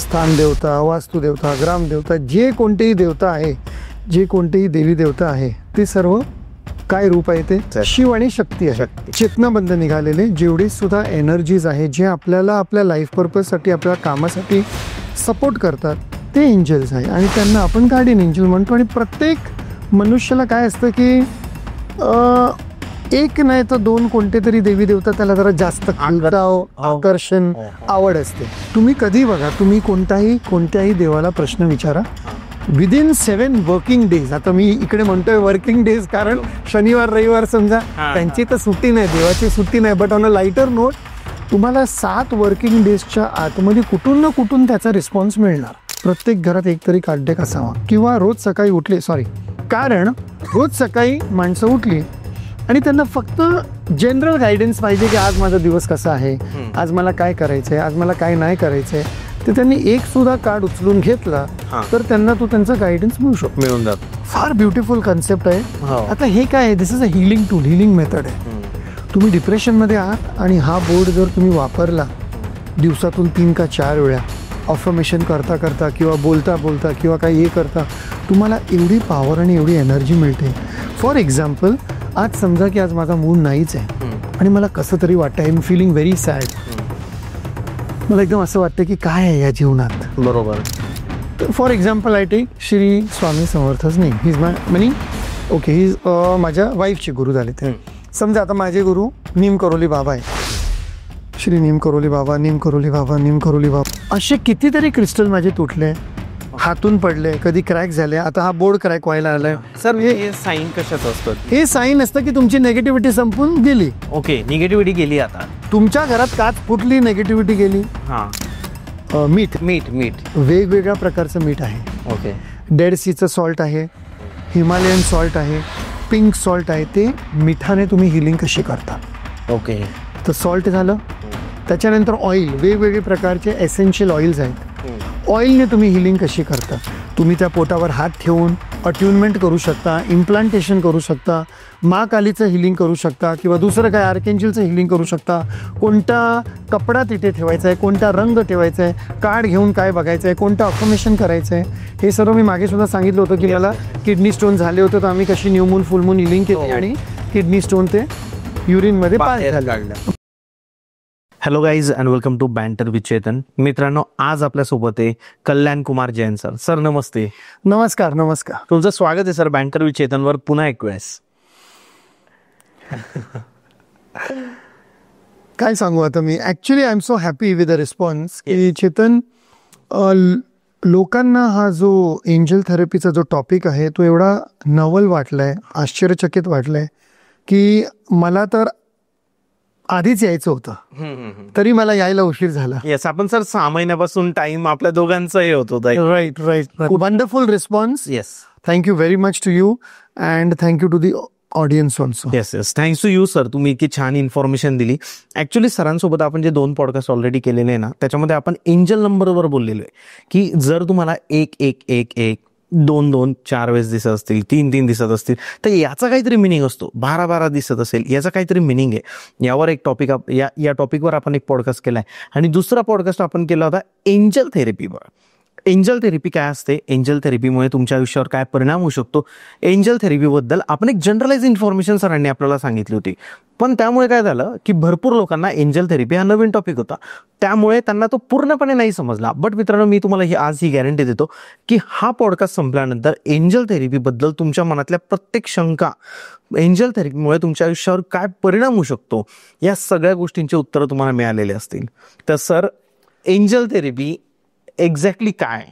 स्थान देवता, वास्तुदेवता, ग्रामदेवता, जे कोणतेही देवता आहे, जे कोणतेही देवी देवता आहे, ते सर्व काय रूप आहे? ते शिव आणि शक्ती आहे. चेतनाबंध निघालेले जेवढे सुद्धा एनर्जीज आहे, जे आपल्याला आपल्या लाईफ पर्पजसाठी, आपल्या कामासाठी सपोर्ट करतात, ते एंजल्स आहे. आणि त्यांना आपण गार्डियन एंजल म्हणतो. आणि प्रत्येक मनुष्याला काय असतं की एक नाही तर दोन कोणते तरी देवी देवता त्याला जरा जास्त आकर्षण, आवड असते. तुम्ही कधी बघा, तुम्ही कोणत्याही देवाला प्रश्न विचारा, विदिन 7 वर्किंग डेज, आता मी इकडे म्हणतोय वर्किंग डेज कारण शनिवार रविवार समजा त्यांची तर सुट्टी नाही, देवाची सुट्टी नाही, but on a lighter note तुम्हाला 7 वर्किंग डेजच्या आतमध्ये कुठून ना कुठून त्याचा रिस्पॉन्स मिळणार. प्रत्येक घरात एकतरी कार्डियक असावा. किंवा रोज सकाळी उठले, कारण रोज सकाळी माणसं उठली आणि त्यांना फक्त जनरल गायडन्स पाहिजे की आज माझा दिवस कसा आहे, आज मला काय करायचंय, आज मला काय नाही करायचंय, तर त्यांनी एक सुद्धा कार्ड उचलून घेतला तर त्यांना तो त्यांचा गायडन्स मिळून जातो. फार ब्युटिफुल कन्सेप्ट आहे. आता हे काय आहे, this is a healing tool, healing method आहे. तुम्ही डिप्रेशनमध्ये आहात आणि हा बोर्ड जर तुम्ही वापरला दिवसातून 3 का 4 वेळा, अफर्मेशन करता करता किंवा बोलता बोलता किंवा काही हे करता, तुम्हाला एवढी पॉवर आणि एवढी एनर्जी मिळते. फॉर एक्झाम्पल, आज समजा की आज माझा मूड नाहीच आहे आणि मला कसं तरी वाटतं, I am feeling very sad, मला एकदम असं वाटतं की काय आहे या जीवनात. बरोबर. तर for example I take Shri Swami समर्थच नाही, he is my money, okay, he is माझ्या वाईफचे गुरु झाले. ते समजा आता माझे गुरु नीम करोली बाबा आहे, श्री नीम करोली बाबा, नीम करोली बाबा, नीम करोली बाबा. असे कितीतरी क्रिस्टल माझे तुटले, हातून पडले, कधी क्रॅक झाले. आता हा बोर्ड क्रॅक व्हायला आलाय. सर हे साईन कशात असतं? हे साईन असतं की तुमची नेगेटिव्हिटी संपून गेली. ओके, निगेटिव्हिटी गेली. आता तुमच्या घरात काच फुटली, नेगेटिव्हिटी गेली. मीठ मीठ मीठ वेगवेगळ्या प्रकारचं मीठ आहे. ओके, डेड सीचं सॉल्ट आहे, हिमालयन सॉल्ट आहे, पिंक सॉल्ट आहे. ते मिठाने तुम्ही हिलिंग कशी करता. ओके, तर सॉल्ट झालं. त्याच्यानंतर ऑइल, वेगवेगळे प्रकारचे एसेन्शियल ऑइल्स आहेत. ऑइलने तुम्ही हिलिंग कशी करता. तुम्ही त्या पोटावर हात ठेवून अट्युनमेंट करू शकता, इम्प्लांटेशन करू शकता, महाकालीचं हिलिंग करू शकता किंवा दुसरं काय आर्केंजलचं हिलिंग करू शकता. कोणता कपडा तिथे ठेवायचा आहे, कोणता रंग ठेवायचा आहे, कार्ड घेऊन काय बघायचं आहे, कोणतं अफर्मेशन करायचं आहे, हे सर्व मी मागे सुद्धा सांगितलं होतं की मला किडनी स्टोन झाले होते, तर आम्ही कशी new moon full moon healing केली आणि किडनी स्टोन ते युरिनमध्ये पास झालं. Hello guys and welcome to banter with Chetan. मित्रांनो, आज आपल्यासोबत आहे कल्याण कुमार जैन सर. सर नमस्ते. नमस्कार. नमस्कार. तुमचं स्वागत आहे सर बँटर विथ चेतनवर पुन्हा एक वेळेस. काय सांगू आता मी, actually I am so happy with the response की चेतन, लोकांना हा जो एंजल थेरपीचा जो टॉपिक आहे तो एवढा नवल वाटलाय, आश्चर्यचकित वाटलाय की मला तर आधीच यायचं होतं, तरी मला यायला उशीर झाला. येस, आपण सर 6 महिन्यापासून टाइम आपल्या दोघांचं हे होत होतं. Right right. Wonderful response. Yes, thank you very much to you and thank you to the audience also. Yes yes, thanks to you sir, तुम्ही इतकी छान इन्फॉर्मेशन दिली. ऍक्च्युली सरांसोबत आपण जे 2 पॉडकास्ट ऑलरेडी केलेले आहे ना, त्याच्यामध्ये आपण एंजल नंबरवर बोललेलो आहे की जर तुम्हाला 1-1-1-1 2-2 4 वेळेस दिसत असतील, 3-3 दिसत असतील, तर याचा काहीतरी मिनिंग असतो. 12-12 दिसत असेल, याचा काहीतरी मिनिंग आहे. यावर एक टॉपिक या टॉपिकवर आपण एक पॉडकास्ट केला आहे. आणि दुसरा पॉडकास्ट आपण केला होता एंजल थेरपीवर. एंजल थेरपी काय असते, एंजल थेरपीमुळे तुमच्या आयुष्यावर काय परिणाम होऊ शकतो, एंजल थेरपीबद्दल आपण एक जनरलाइज इन्फॉर्मेशन सरांनी आपल्याला सांगितली होती. पण त्यामुळे काय झालं की भरपूर लोकांना एंजल थेरपी हा नवीन टॉपिक होता, त्यामुळे त्यांना तो पूर्णपणे नाही समजला. बट मित्रांनो, मी तुम्हाला आज ही गॅरंटी देतो की हा पॉडकास्ट संपल्यानंतर एंजल थेरपीबद्दल तुमच्या मनातल्या प्रत्येक शंका, एंजल थेरपीमुळे तुमच्या आयुष्यावर काय परिणाम होऊ शकतो, या सगळ्या गोष्टींची उत्तरं तुम्हाला मिळालेली असतील. तर सर, एंजल थेरपी एक्झॅक्टली काय?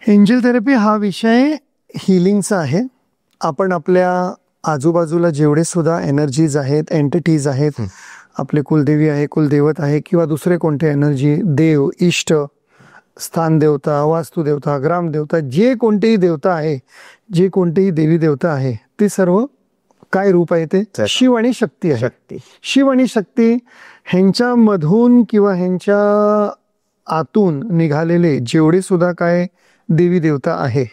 एंजल थेरपी हा विषय हिलिंगचा आहे. आपण आपल्या आजूबाजूला जेवढे सुद्धा एनर्जीज आहेत, एंटिटीज आहेत, आपले कुलदेवी आहे, कुलदैवत आहे किंवा दुसरे कोणते एनर्जी, देव, इष्ट, स्थान देवता, वास्तुदेवता, ग्रामदेवता, जे कोणतेही देवता आहे, जे कोणतेही देवी देवता आहे, ते सर्व काय रूप आहे? ते शिव आणि शक्ती आहे. शिव आणि शक्ती ह्यांच्यामधून किंवा ह्यांच्या आतून निघालेले जेवढे सुद्धा काय देवी देवता आहे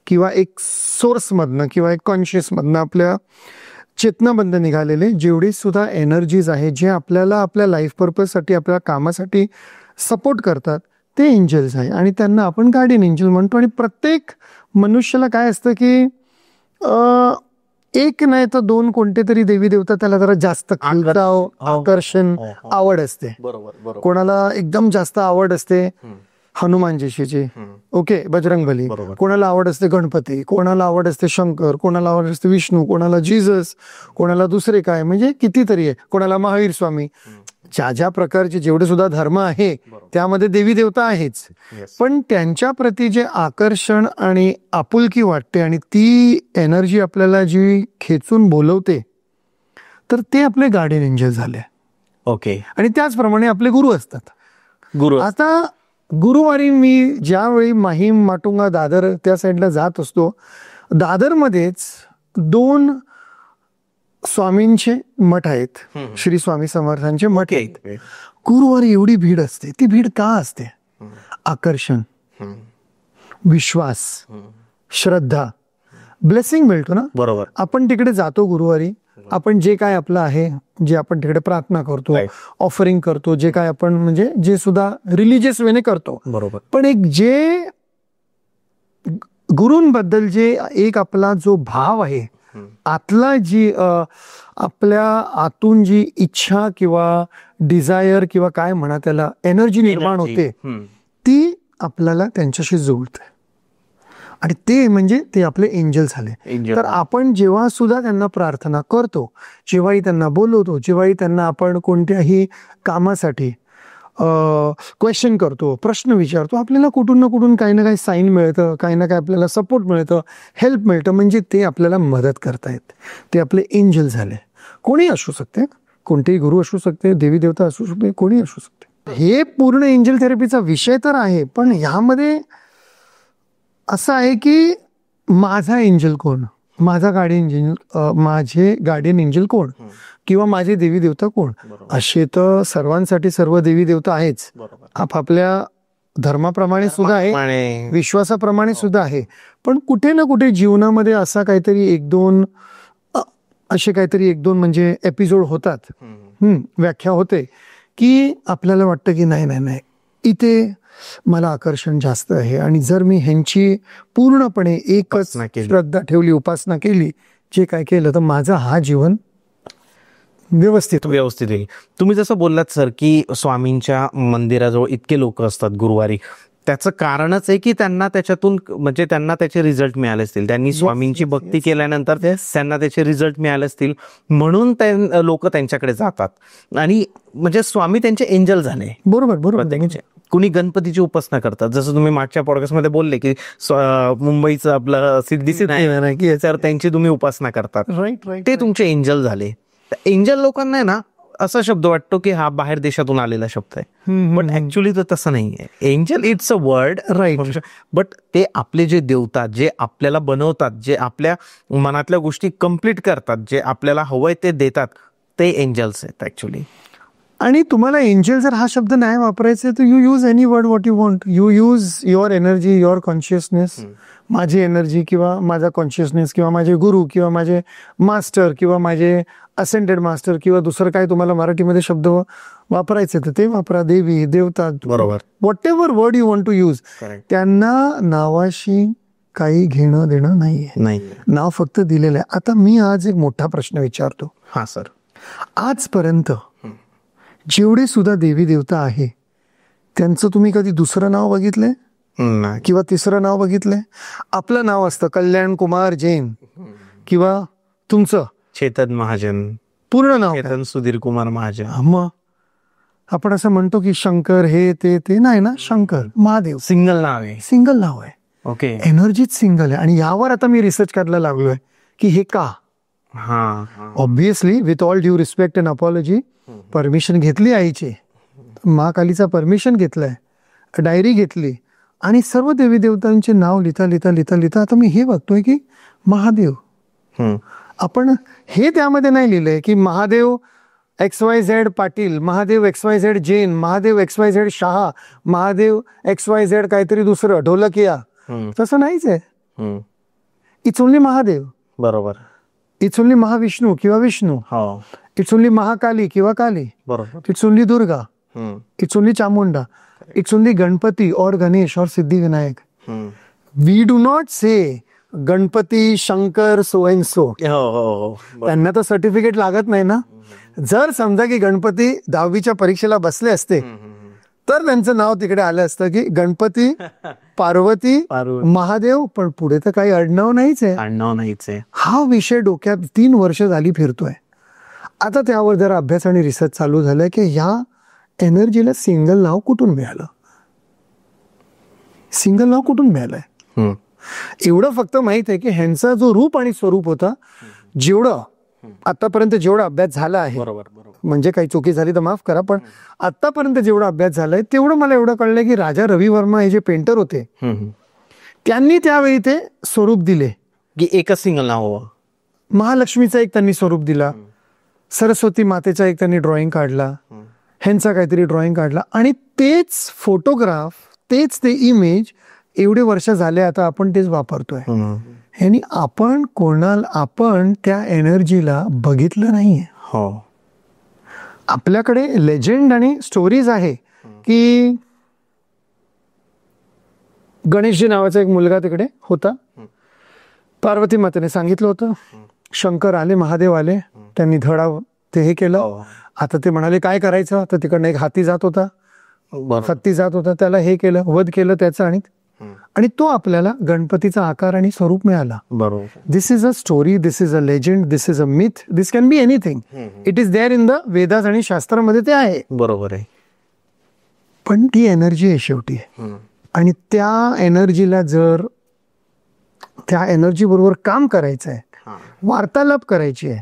किंवा एक सोर्समधनं किंवा एक कॉन्शियसमधनं आपल्या चेतनाबंध निघालेले जेवढे सुद्धा एनर्जीज आहे, जे आपल्याला आपल्या लाईफ पर्पजसाठी, आपल्या कामासाठी सपोर्ट करतात, ते एंजल्स आहे आणि त्यांना आपण गार्डियन एंजल म्हणतो. आणि प्रत्येक मनुष्याला काय असतं की एक नाही तर दोन कोणते तरी देवी देवता त्याला जरा जास्त आकर्षण आवड असते. बरोबर. कोणाला एकदम जास्त आवड असते हनुमानजीची, ओके, बजरंगबली. कोणाला आवड असते गणपती, कोणाला आवड असते शंकर, कोणाला आवड असते विष्णू, कोणाला जीसस, कोणाला दुसरे काय, म्हणजे कितीतरी आहे, कोणाला महावीर स्वामी. ज्या प्रकारचे जेवढे सुद्धा धर्म आहे त्यामध्ये देवी देवता आहेच, पण त्यांच्या प्रती जे आकर्षण आणि आपुलकी वाटते आणि ती एनर्जी आपल्याला जी खेचून बोलवते, तर ते आपले गार्डियन एंजल झाले. ओके. आणि त्याचप्रमाणे आपले गुरु असतात. गुरु आता गुरुवारी मी ज्यावेळी माहीम, माटुंगा, दादर त्या साईडला जात असतो, दादरमध्येच 2 स्वामींचे मठ आहेत, श्री स्वामी समर्थांचे मठ आहेत. गुरुवारी एवढी भीड असते. ती भीड का असते? आकर्षण, विश्वास, श्रद्धा, ब्लेसिंग मिळतो ना. बरोबर. आपण तिकडे जातो गुरुवारी, आपण जे काय आपलं आहे, जे आपण तिकडे प्रार्थना करतो, ऑफरिंग करतो, जे काय आपण म्हणजे जे सुद्धा रिलिजियस वेने करतो, बरोबर. पण एक जे गुरूंबद्दल जे एक आपला जो भाव आहे, आतला जी आपल्या आतून जी इच्छा किंवा डिझायर किंवा काय म्हणा त्याला एनर्जी निर्माण होते, ती आपल्याला त्यांच्याशी जुळते. आणि ते म्हणजे ते आपले एंजल झाले. तर आपण जेव्हा सुद्धा त्यांना प्रार्थना करतो, जेव्हाही त्यांना बोलवतो, जेव्हाही त्यांना आपण कोणत्याही कामासाठी क्वेश्चन करतो, प्रश्न विचारतो, आपल्याला कुठून ना कुठून काही ना काही साईन मिळतं, काही ना काही आपल्याला सपोर्ट मिळतं, हेल्प मिळतं. म्हणजे ते आपल्याला मदत करतायत. ते आपले एंजल झाले. कोणी असू शकते, कोणतेही गुरु असू शकते, देवी देवता असू शकते, कोणी असू शकते. हे पूर्ण एंजल थेरपीचा विषय तर आहे, पण ह्यामध्ये असं आहे की माझा एंजल कोण, माझा गार्डियन एंजल, माझे गार्डियन एंजल कोण किंवा माझे देवी देवता कोण. असे तर सर्वांसाठी सर्व देवी देवता आहेच, आपापल्या धर्माप्रमाणे सुद्धा आहे, विश्वासाप्रमाणे सुद्धा आहे. पण कुठे ना कुठे जीवनामध्ये असा काहीतरी एक दोन म्हणजे एपिसोड होतात, व्याख्या होते की आपल्याला वाटतं की नाही इथे मला आकर्षण जास्त आहे, आणि जर मी ह्यांची पूर्णपणे एकच श्रद्धा ठेवली, उपासना केली, जे काय केलं, तर माझं हा जीवन व्यवस्थित येईल. तुम्ही जसं बोललात सर की स्वामींच्या मंदिराजवळ इतके लोक असतात गुरुवारी, त्याचं कारणच आहे की त्यांना त्याच्यातून म्हणजे त्यांना त्याचे रिझल्ट मिळाले असतील, त्यांनी स्वामींची भक्ती केल्यानंतर त्यांना त्याचे रिझल्ट मिळाले असतील, म्हणून लोक त्यांच्याकडे जातात आणि म्हणजे स्वामी त्यांचे एंजल झाले. बरोबर. कुणी गणपतीची उपासना करतात, जसं तुम्ही मागच्या पॉडकास्टमध्ये बोलले की मुंबईचं आपलं सिद्धिविनायक तर त्यांची तुम्ही उपासना करतात, राईट. ते तुमचे एंजल झाले. एंजल लोकांना आहे ना असा शब्द वाटतो की हा बाहेर देशातून आलेला शब्द आहे, पण ऍक्च्युअली तर तसं नाहीये. Angel it's a word, right, but ते आपले जे देवता, जे आपल्याला बनवतात, जे आपल्या मनातल्या गोष्टी कम्प्लीट करतात, जे आपल्याला हवंय ते देतात, ते एंजल्स आहेत ऍक्च्युअली. आणि तुम्हाला एंजल जर हा शब्द नाही वापरायचा तर you use any word what you want. You use your energy, your consciousness. माझी एनर्जी किंवा माझा कॉन्शियसनेस किंवा माझे गुरु किंवा माझे मास्टर किंवा माझे असेंडेड मास्टर किंवा दुसरं काय तुम्हाला मराठीमध्ये शब्द वापरायचे तर ते वापरा. देवी देवता, बरोबर, whatever word you want to use. त्यांना नावाशी काही घेणं देणं नाहीये, नाव फक्त दिलेलं आहे. आता मी आज एक मोठा प्रश्न विचारतो. हा सर, आजपर्यंत जेवढे सुद्धा देवी देवता आहे त्यांचं तुम्ही कधी दुसरं नाव बघितलंय किंवा तिसरं नाव बघितलंय? आपलं नाव असतं कल्याण कुमार जैन किंवा तुमचं चेतन महाजन, पूर्ण नाव चेतन सुधीर कुमार महाजन. मग आपण असं म्हणतो की शंकर हे ते नाही ना. शंकर महादेव सिंगल नाव आहे, सिंगल नाव आहे. ओके, एनर्जीच सिंगल आहे. आणि यावर आता मी रिसर्च करायला लागलोय की हे का. Obviously with all due respect and apology, permission घेतली आईची, महाकालीचा परमिशन घेतलाय, डायरी घेतली आणि सर्व देवी देवतांचे नाव लिहिता आता मी हे बघतोय की महादेव. आपण हे त्यामध्ये नाही लिहिलंय की Mahadev XYZ Patil, Mahadev XYZ Jain, Mahadev XYZ Shah, Mahadev XYZ काहीतरी दुसरं ढोलकिया. तसं नाहीच आहे. It's only Mahadev. बरोबर. इट्स ओनली महाविष्णू किंवा विष्णू. इट्स ओनली महाकाली किंवा काली. बरोबर. It's only Durga. It's only Chamunda. It's only Ganpati और गणेश और Siddhivinayak. We do not say Ganpati Shankar so and so. त्यांना तर सर्टिफिकेट लागत नाही ना. जर समजा की गणपती 10वीच्या परीक्षेला बसले असते तर त्यांचं नाव तिकडे आलं असतं की गणपती पार्वती महादेव, पण पुढे तर काही आडनाव नाहीच आहे. हा विषय डोक्यात 3 वर्ष झाली फिरतोय. आता त्यावर जरा अभ्यास आणि रिसर्च चालू झालाय की ह्या एनर्जीला सिंगल नाव कुठून मिळालं. सिंगल नाव कुठून मिळालंय एवढं फक्त माहित आहे की ह्यांचा जो रूप आणि स्वरूप होता, जेवढं आतापर्यंत जेवढा अभ्यास झाला आहे, म्हणजे काही चुकी झाली तर माफ करा, पण आतापर्यंत जेवढा अभ्यास झालाय तेवढं मला एवढं कळलंय की राजा रवी वर्मा हे जे पेंटर होते त्यांनी त्यावेळी ते स्वरूप दिले की एकच सिंगल नाव हवं. महालक्ष्मीचा एक त्यांनी स्वरूप दिला, सरस्वती मातेचा एक त्यांनी ड्रॉइंग काढला, ह्यांचा काहीतरी ड्रॉइंग काढला, आणि तेच फोटोग्राफ, तेच ते इमेज एवढे वर्ष झाले आता आपण तेच वापरतोय. ह्यानी आपण त्या एनर्जीला बघितलं नाहीये. आपल्याकडे लेजेंड आणि स्टोरीज आहे की गणेशजी नावाचा एक मुलगा तिकडे होता, पार्वती मातेने सांगितलं होतं, शंकर आले, महादेव आले, त्यांनी धडा ते हे केलं. आता ते म्हणाले काय करायचं, तर तिकडनं एक हाती जात होता, हत्ती जात होता, त्याला हे केलं, वध केलं त्याचं, आणि तो आपल्याला गणपतीचा आकार आणि स्वरूप मिळाला. बरोबर. This is a story, this is a legend, this is a myth, this can be anything. It is there in the Vedas आणि शास्त्रामध्ये ते आहे. बरोबर आहे. पण ती एनर्जी आहे शेवटी, आणि त्या एनर्जीला जर त्या एनर्जी बरोबर काम करायचं आहे, वार्तालाप करायची आहे,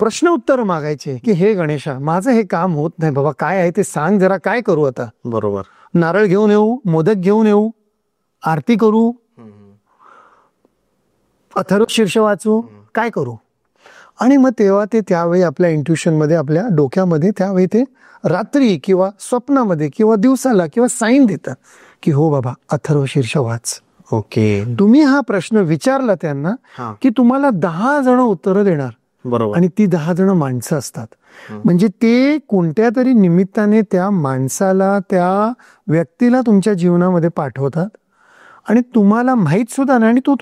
प्रश्न उत्तर मागायचे की हे गणेशा माझं हे काम होत नाही बाबा, काय आहे ते सांग जरा, काय करू आता. बरोबर. नारळ घेऊन येऊ, मोदक घेऊन येऊ, आरती करू, अथर्व शीर्ष वाचू, काय करू. आणि मग तेव्हा ते त्यावेळी आपल्या इंट्युशन मध्ये, आपल्या डोक्यामध्ये त्यावेळी ते रात्री किंवा स्वप्नामध्ये किंवा दिवसाला किंवा साईन देतात की हो बाबा अथर्व शीर्ष वाच. ओके. तुम्ही हा प्रश्न विचारला त्यांना की तुम्हाला 10 जण उत्तरं देणार. बरोबर. आणि ती 10 जण माणसं असतात. म्हणजे ते कोणत्या तरी निमित्ताने त्या माणसाला, त्या व्यक्तीला तुमच्या जीवनामध्ये पाठवतात, आणि तुम्हाला माहित सुद्धा नाही, आणि तो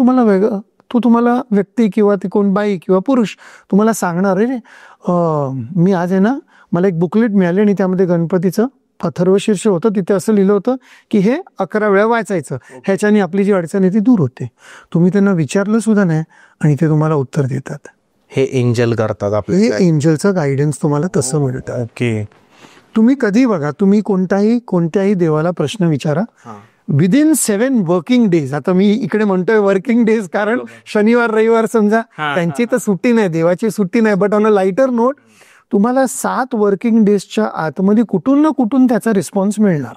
तुम्हाला व्यक्ती किंवा ती कोण बाई किंवा पुरुष तुम्हाला सांगणार आहे मी आज आहे ना, मला एक बुकलेट मिळाले आणि त्यामध्ये गणपतीचं अथर्व शीर्ष होतं, तिथे असं लिहिलं होतं की हे 11 वेळा वाचायचं, ह्याच्याने आपली जी अडचण आहे ती दूर होते. तुम्ही त्यांना विचारलं सुद्धा नाही आणि ते तुम्हाला उत्तर देतात. हे एंजल करतात आपले. हे एंजलचं गायडन्स तुम्हाला तसं मिळतं. ओके. तुम्ही कधी बघा, तुम्ही कोणत्याही देवाला प्रश्न विचारा, विदिन 7 वर्किंग डेज, आता मी इकडे म्हणतोय वर्किंग डेज कारण शनिवार रविवार समजा त्यांची तर सुट्टी नाही, देवाची सुट्टी नाही, but on a lighter note तुम्हाला 7 वर्किंग डेजच्या आतमध्ये कुठून ना कुठून त्याचा रिस्पॉन्स मिळणार.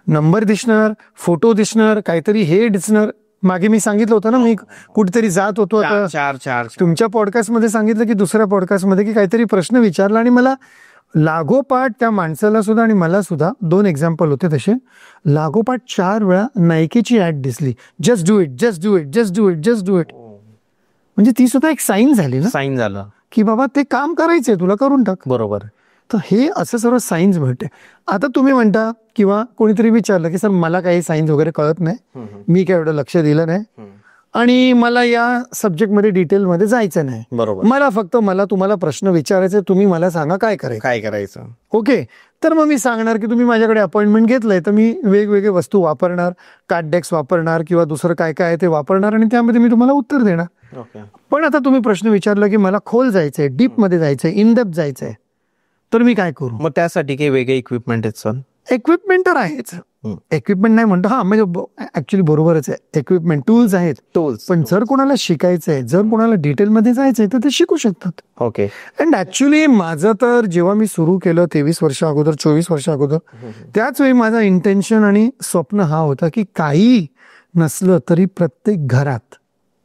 नंबर दिसणार, फोटो दिसणार, काहीतरी हे दिसणार. मागे मी सांगितलं होतं ना, मी कुठेतरी जात होतो, आता तुमच्या पॉडकास्टमध्ये सांगितलं की दुसऱ्या पॉडकास्टमध्ये की काहीतरी प्रश्न विचारला आणि मला लागोपाठ त्या माणसाला सुद्धा आणि मला सुद्धा 2 एक्झाम्पल होते तसे, लागोपाठ 4 वेळा नायकीची ऍड दिसली, just do it, just do it, just do it, just do it. म्हणजे ती सुद्धा एक साईन झाली ना, साईन झालं की बाबा ते काम करायचंय तुला, करून टाक. बरोबर. तर हे असं सर्व सायन्स भेटते. आता तुम्ही म्हणता किंवा कोणीतरी विचारलं की सर मला काही सायन्स वगैरे कळत नाही, मी काय एवढं लक्ष दिलं नाही, आणि मला या सब्जेक्टमध्ये डिटेलमध्ये जायचं नाही, बरोबर, मला फक्त तुम्हाला प्रश्न विचारायचे, तुम्ही मला सांगा काय करायचं. ओके, तर मग मी सांगणार की तुम्ही माझ्याकडे अपॉइंटमेंट घेतलंय तर मी वेगवेगळे वस्तू वापरणार, कार्ड डेक्स वापरणार किंवा दुसरं काय काय आहे ते वापरणार, आणि त्यामध्ये मी तुम्हाला उत्तर देणार. पण आता तुम्ही प्रश्न विचारला की मला खोल जायचंय, डीप मध्ये जायचंय, इन डेप्थ जायचंय, तर मी काय करू. मग त्यासाठी काही वेगळे इक्विपमेंट आहेत सर? इक्विपमेंट तर आहेच, इक्विपमेंट नाही म्हणतो, हा म्हणजे ऍक्च्युली बरोबरच आहे, इक्विपमेंट टूल्स आहेत, पण जर कोणाला शिकायचंय, जर कोणाला डिटेलमध्ये जायचंय तर ते शिकू शकतात. ओके. अँड ऍक्च्युली माझं तर जेव्हा मी सुरू केलं 23 वर्ष अगोदर, 24 वर्ष अगोदर, त्याच वेळी माझा इंटेन्शन आणि स्वप्न हा होता की काही नसलं तरी प्रत्येक घरात,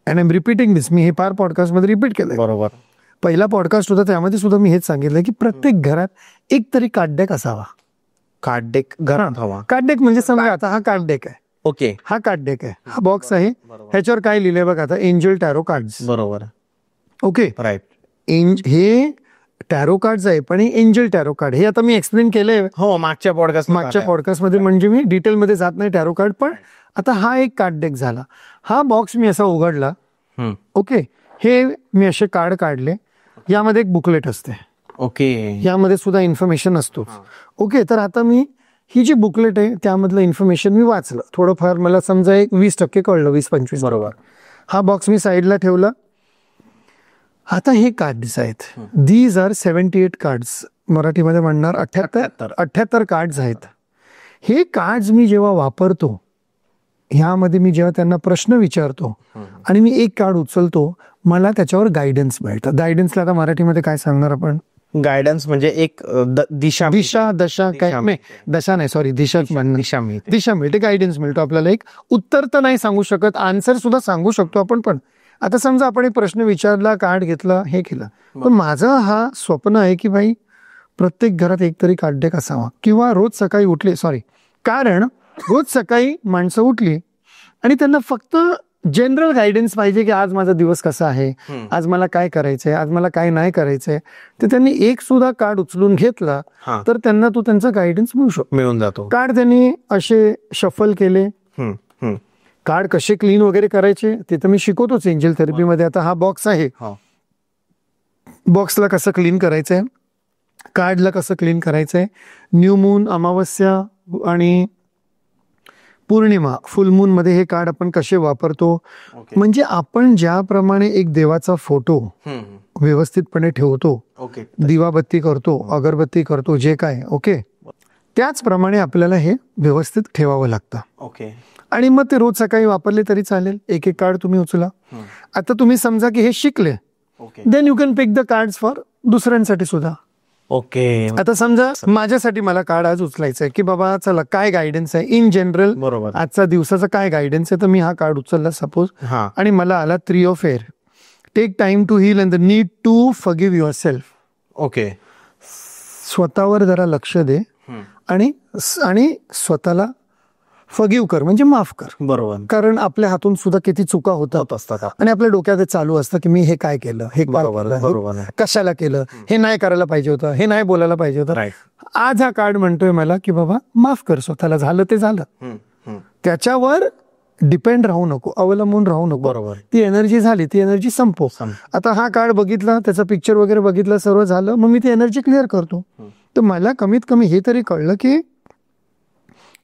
अँड आय एम रिपीटिंग दिस, मी हे पार पॉडकास्टमध्ये रिपीट केलंय. बरोबर. पहिला पॉडकास्ट होता त्यामध्ये सुद्धा मी हेच सांगितलं की प्रत्येक घरात एक तरी कार्ड डेक असावा. कार्ड डेक घरात हवा. कार्ड डेक म्हणजे समजा आता हा कार्ड डेक आहे, ओके, हा कार्ड डेक आहे, हा बॉक्स आहे, ह्याच्यावर काय लिहिलंय बघा आता, एंजल टॅरो कार्ड्स. बरोबर. Okay, right. हे टॅरो कार्ड आहे पण एंजल टॅरो कार्ड हे आता मी एक्सप्लेन केलंय हो मागच्या मागच्या पॉडकास्टमध्ये, म्हणजे मी डिटेलमध्ये जात नाही टॅरो कार्ड. पण आता हा एक कार्ड डेक झाला. हा बॉक्स मी असा उघडला. ओके, हे मी असे कार्ड काढले. यामध्ये एक बुकलेट असते. ओके, यामध्ये सुद्धा इन्फॉर्मेशन असतो. ओके, तर आता मी ही जी बुकलेट आहे त्यामधलं इन्फॉर्मेशन मी वाचलं थोडंफार, मला समजा एक 20% कळलं, 20-25. बरोबर. हा बॉक्स मी साईडला ठेवला. आता हे कार्ड्स आहेत. दीज आर 78 कार्ड्स, मराठीमध्ये म्हणणार 78 कार्ड्स आहेत. हे कार्ड्स मी जेव्हा वापरतो, ह्यामध्ये मी जेव्हा त्यांना प्रश्न विचारतो आणि मी एक कार्ड उचलतो, मला त्याच्यावर गायडन्स मिळतं. गायडन्सला आता मराठीमध्ये काय सांगणार आपण? गायडन्स म्हणजे एक दिशा दशा नाही, सॉरी, दिशा मिळते, गायडन्स मिळतो आपल्याला. एक उत्तर तर नाही सांगू शकत, आन्सर सुद्धा सांगू शकतो आपण. पण आता समजा आपण एक प्रश्न विचारला, कार्ड घेतला, हे केलं, पण माझं हा स्वप्न आहे की भाई प्रत्येक घरात एकतरी कार्ड डेक असावा. किंवा रोज सकाळी उठले, कारण रोज सकाळी माणसं उठली आणि त्यांना फक्त जनरल गायडन्स पाहिजे की आज माझा दिवस कसा आहे, आज मला काय करायचंय, आज मला काय नाही करायचंय. तर त्यांनी एक सुद्धा कार्ड उचलून घेतला तर त्यांना तो त्यांचा गायडन्स मिळून जातो. कार्ड त्यांनी असे शफल केले, कार्ड कसे क्लीन वगैरे करायचे ते तर मी शिकवतोच एंजल थेरपीमध्ये. आता हा बॉक्स आहे, बॉक्सला कसं क्लीन करायचंय, कार्डला कसं क्लीन करायचंय, न्यू मून, अमावस्या आणि पौर्णिमा, फुल मून मध्ये हे कार्ड आपण कसे वापरतो. म्हणजे आपण ज्याप्रमाणे एक देवाचा फोटो व्यवस्थितपणे ठेवतो, दिवाबत्ती करतो, अगरबत्ती करतो, जे काय, ओके, त्याचप्रमाणे आपल्याला हे व्यवस्थित ठेवावं लागतं. ओके, आणि मग ते रोज सकाळी वापरले तरी चालेल. एक एक कार्ड तुम्ही उचला. आता तुम्ही समजा की हे शिकले, then you can pick the cards for दुसऱ्यांसाठी सुद्धा. ओके, आता समजा माझ्यासाठी मला कार्ड आज उचलायचं आहे की बाबा चला काय गायडन्स आहे इन जनरल, बरोबर, आजचा दिवसाचा काय गायडन्स आहे. तर मी हा कार्ड उचलला सपोज, आणि मला आला 3 of air, take time to heal and the need to forgive yourself. Okay, स्वतःवर जरा लक्ष दे आणि स्वतःला फॉरगिव्ह कर, म्हणजे माफ कर. बरोबर, कारण आपल्या हातून सुद्धा किती चुका होत असतात आणि आपल्या डोक्यात चालू असतं की मी हे काय केलं, हे बरोबर, कशाला केलं, हे नाही करायला पाहिजे होतं, हे नाही बोलायला पाहिजे होतं. आज हा कार्ड म्हणतोय मला की बाबा माफ कर स्वतःला, झालं ते झालं. त्याच्यावर डिपेंड राहू नको, अवलंबून राहू नको. बरोबर, ती एनर्जी झाली, ती एनर्जी संपव. आता हा कार्ड बघितला, त्याचा पिक्चर वगैरे बघितलं, सर्व झालं, मग मी ती एनर्जी क्लिअर करतो. तर मला कमीत कमी हे तरी कळलं की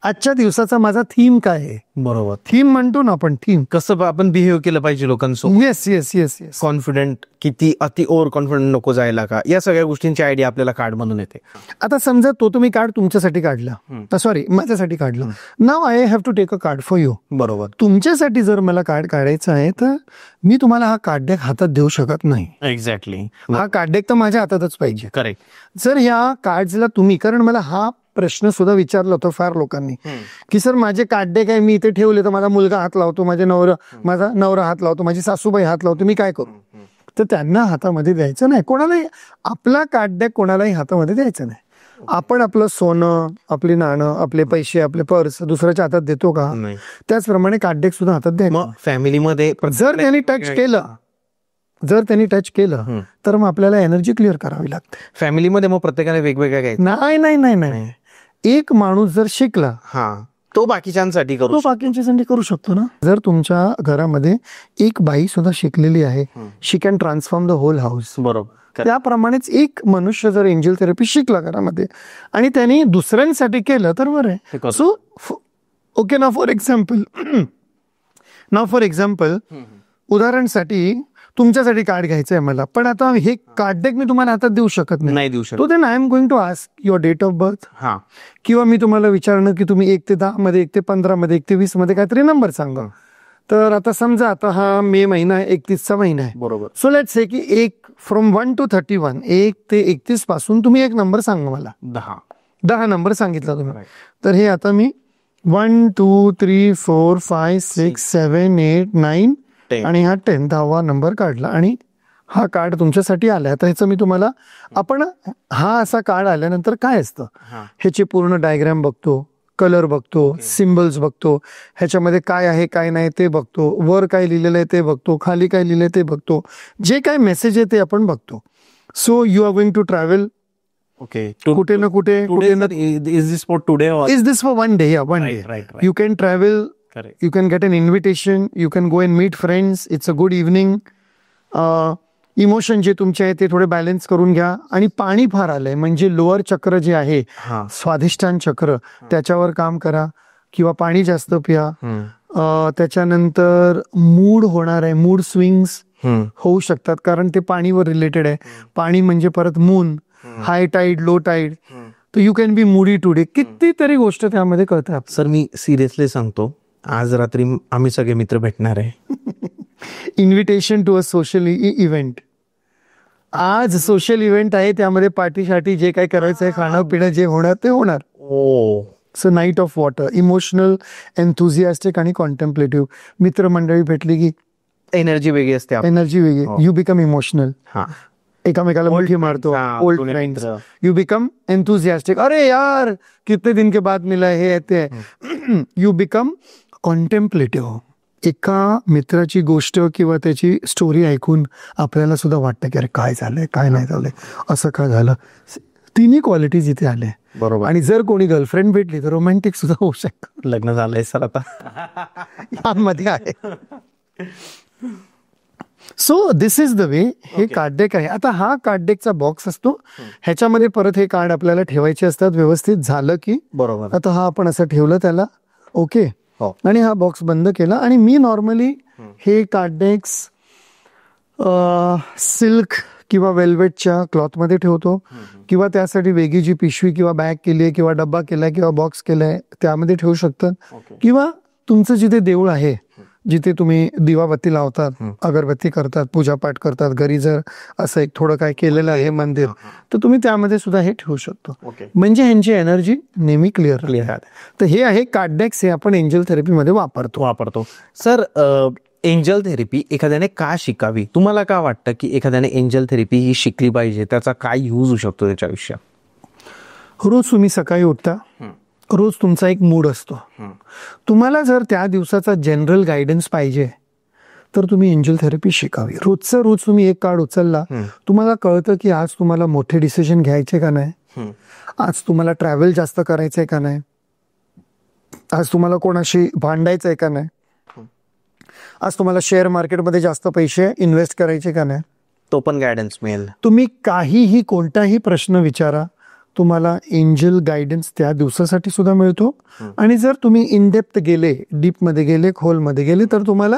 आजच्या दिवसाचा माझा थीम काय आहे. बरोबर, थीम म्हणतो ना आपण, थीम कसं आपण बिहेव केलं पाहिजे लोकांसोबत. Yes yes yes yes confident, किती अति ओव्हर कॉन्फिडंट नको जायला का, या सगळ्या गोष्टींची आयडिया आपल्याला कार्ड मधून येते. आता समजा तो तुम्ही कार्ड तुमच्यासाठी काढला, सॉरी माझ्यासाठी काढलं, now I have to take a card for you. बरोबर, तुमच्यासाठी जर मला कार्ड काढायचं आहे तर मी तुम्हाला हा कार्ड डेक हातात देऊ शकत नाही. एक्झॅक्टली, हा कार्ड डेक तर माझ्या हातातच पाहिजे. करेक्ट. जर ह्या कार्ड्सला तुम्ही, कारण मला हा प्रश्न सुद्धा विचारला होता फार लोकांनी की सर माझे कार्ड डेक आहे, मी इथे ठेवले तर माझा मुलगा हात लावतो, माझा नवरा हात लावतो, माझी सासूबाई हात लावतो, मी काय करू. तर त्यांना हातामध्ये द्यायचं नाही, कोणालाही आपला कार्ड डेक कोणालाही हातामध्ये द्यायचं नाही. आपण आपलं सोनं, आपली नाणं, आपले पैसे, आपले पर्स दुसऱ्याच्या हातात देतो का? त्याचप्रमाणे कार्ड डेक सुद्धा हातात द्यायचं. फॅमिलीमध्ये जर त्यांनी टच केलं तर मग आपल्याला एनर्जी क्लिअर करावी लागते. फॅमिलीमध्ये मग प्रत्येकाने वेगवेगळ्या काय? नाही, एक माणूस जर शिकला तो बाकीच्यांसाठी करू शकतो ना. जर तुमच्या घरामध्ये एक बाई सुद्धा शिकलेली आहे, she can transform the whole house. बरोबर, त्याप्रमाणेच एक मनुष्य जर एंजल थेरपी शिकला घरामध्ये आणि त्यांनी दुसऱ्यांसाठी केलं तर बरं आहे. सो ओके ना, फॉर एक्झाम्पल उदाहरणासाठी तुमच्यासाठी कार्ड घ्यायचं आहे मला, पण आता हे कार्ड डेक मी तुम्हाला हातात देऊ शकत नाही. तो then I am going to ask your date of birth, किंवा मी तुम्हाला विचारणार की तुम्ही 1 ते 10 मध्ये, 1 ते 15 मध्ये, 1 ते 20 मध्ये काहीतरी नंबर सांगा. तर आता समजा आता हा मे महिना आहे, 31चा महिना आहे. बरोबर. सो लेट्स से की 1 फ्रॉम 1 to 31, 1 ते 31 पासून तुम्ही एक नंबर सांगा मला. 10 नंबर सांगितला तुम्ही. तर हे आता मी 1 2 3 4 5 6 7 8 9 आणि हा 10वा नंबर काढला आणि हा कार्ड तुमच्यासाठी आलाय. आता ह्याचं मी तुम्हाला, आपण हा असा कार्ड आल्यानंतर काय असतं ह्याची पूर्ण डायग्राम बघतो, कलर बघतो, सिम्बल्स बघतो, ह्याच्यामध्ये काय आहे काय नाही ते बघतो, वर काय लिहिलेलं आहे ते बघतो, खाली काय लिहिलंय ते बघतो, जे काय मेसेज आहे ते आपण बघतो. So you are going to travel okay कुठे ना कुठे इज दिस फॉर टुडे और is this for one day one day right. You can travel correct. you can get an invitation, you can go and meet friends, it's a good evening. Emotion जे तुमचे आहे ते थोडे balance करून घ्या. आणि पाणी फार आलंय म्हणजे लोअर चक्र जे आहे हा. स्वाधिष्ठान चक्र त्याच्यावर काम करा किंवा पाणी जास्त प्या. त्याच्यानंतर मूड होणार आहे, मूड स्विंग्स होऊ शकतात कारण ते पाणीवर रिलेटेड आहे. पाणी म्हणजे परत moon, high tide, low tide, तर you can be moody today. कितीतरी गोष्ट त्यामध्ये कळतात. सर मी सिरियसली सांगतो, आज रात्री आम्ही सगळे मित्र भेटणार आहे. Invitation to a social event. आज सोशल इव्हेंट आहे, त्यामध्ये पार्टी शार्टी जे काही करायचं आहे, खाणं पिणं जे होणार ते होणार. Oh so knight of water, emotional, enthusiastic आणि कॉन्टेम्प्लेटिव्ह. मित्रमंडळी भेटली की एनर्जी वेगळी असते. एनर्जी वेगळी. You become emotional. हा. एकामेकाला मिठी मारतो. Old friends. You become enthusiastic. अरे यार कितने दिन के बाद मिला है ते. You become contemplative. एका मित्राची गोष्ट किंवा त्याची स्टोरी ऐकून आपल्याला सुद्धा वाटतं की अरे काय झालंय, काय नाही झालंय, असं का झालं. तिन्ही क्वालिटीज इथे आले. बरोबर. आणि जर कोणी गर्लफ्रेंड भेटली तर रोमॅन्टिक सुद्धा होऊ शकतं. लग्न झालंय सर आता. यामध्ये आहे. So this is the way. हे कार्ड डेक आहे. आता हा कार्ड डेकचा बॉक्स असतो, ह्याच्यामध्ये परत हे कार्ड आपल्याला ठेवायचे असतात. व्यवस्थित झालं की बरोबर. आता हा आपण असं ठेवलं त्याला, ओके, हो. आणि हा बॉक्स बंद केला. आणि मी नॉर्मली हे कार्ड डेक्स सिल्क किंवा वेल्वेटच्या क्लॉथमध्ये ठेवतो, किंवा त्यासाठी वेगळी जी पिशवी किंवा बॅग केली आहे किंवा डब्बा केलाय किंवा बॉक्स केलाय त्यामध्ये ठेवू शकतात. किंवा तुमचं जिथे देऊळ आहे, जिथे तुम्ही दिवाबत्ती लावतात, अगरबत्ती करतात, पूजापाठ करतात, घरी जर असं एक थोडं काय केलेलं आहे मंदिर, तर तुम्ही त्यामध्ये सुद्धा हे ठेवू शकतो. म्हणजे ह्यांची एनर्जी नेहमी क्लिअर. तर हे आहे कार्ड डेक्स. हे आपण एंजल थेरपीमध्ये वापरतो. सर एंजल थेरपी एखाद्याने का शिकावी? तुम्हाला का वाटतं की एखाद्याने एंजल थेरपी ही शिकली पाहिजे? त्याचा काय यूज होऊ शकतो त्याच्या आयुष्यात? रोज तुम्ही सकाळी उठता, रोज तुमचा एक मूड असतो. तुम्हाला जर त्या दिवसाचा जनरल गायडन्स पाहिजे तर तुम्ही एंजल थेरपी शिकावी. रोजचं रोज तुम्ही एक कार्ड उचलला, तुम्हाला कळतं की आज तुम्हाला मोठे डिसिजन घ्यायचे का नाही, आज तुम्हाला ट्रॅव्हल जास्त करायचंय का नाही, आज तुम्हाला कोणाशी भांडायचंय का नाही, आज तुम्हाला शेअर मार्केटमध्ये जास्त पैसे इन्व्हेस्ट करायचे का नाही, तो पण गायडन्स मिळेल. तुम्ही काहीही कोणताही प्रश्न विचारा, तुम्हाला एंजल गायडन्स त्या दिवसासाठी सुद्धा मिळतो. आणि जर तुम्ही इन डेप्थ गेले, डीपमध्ये गेले, खोलमध्ये गेले, तर तुम्हाला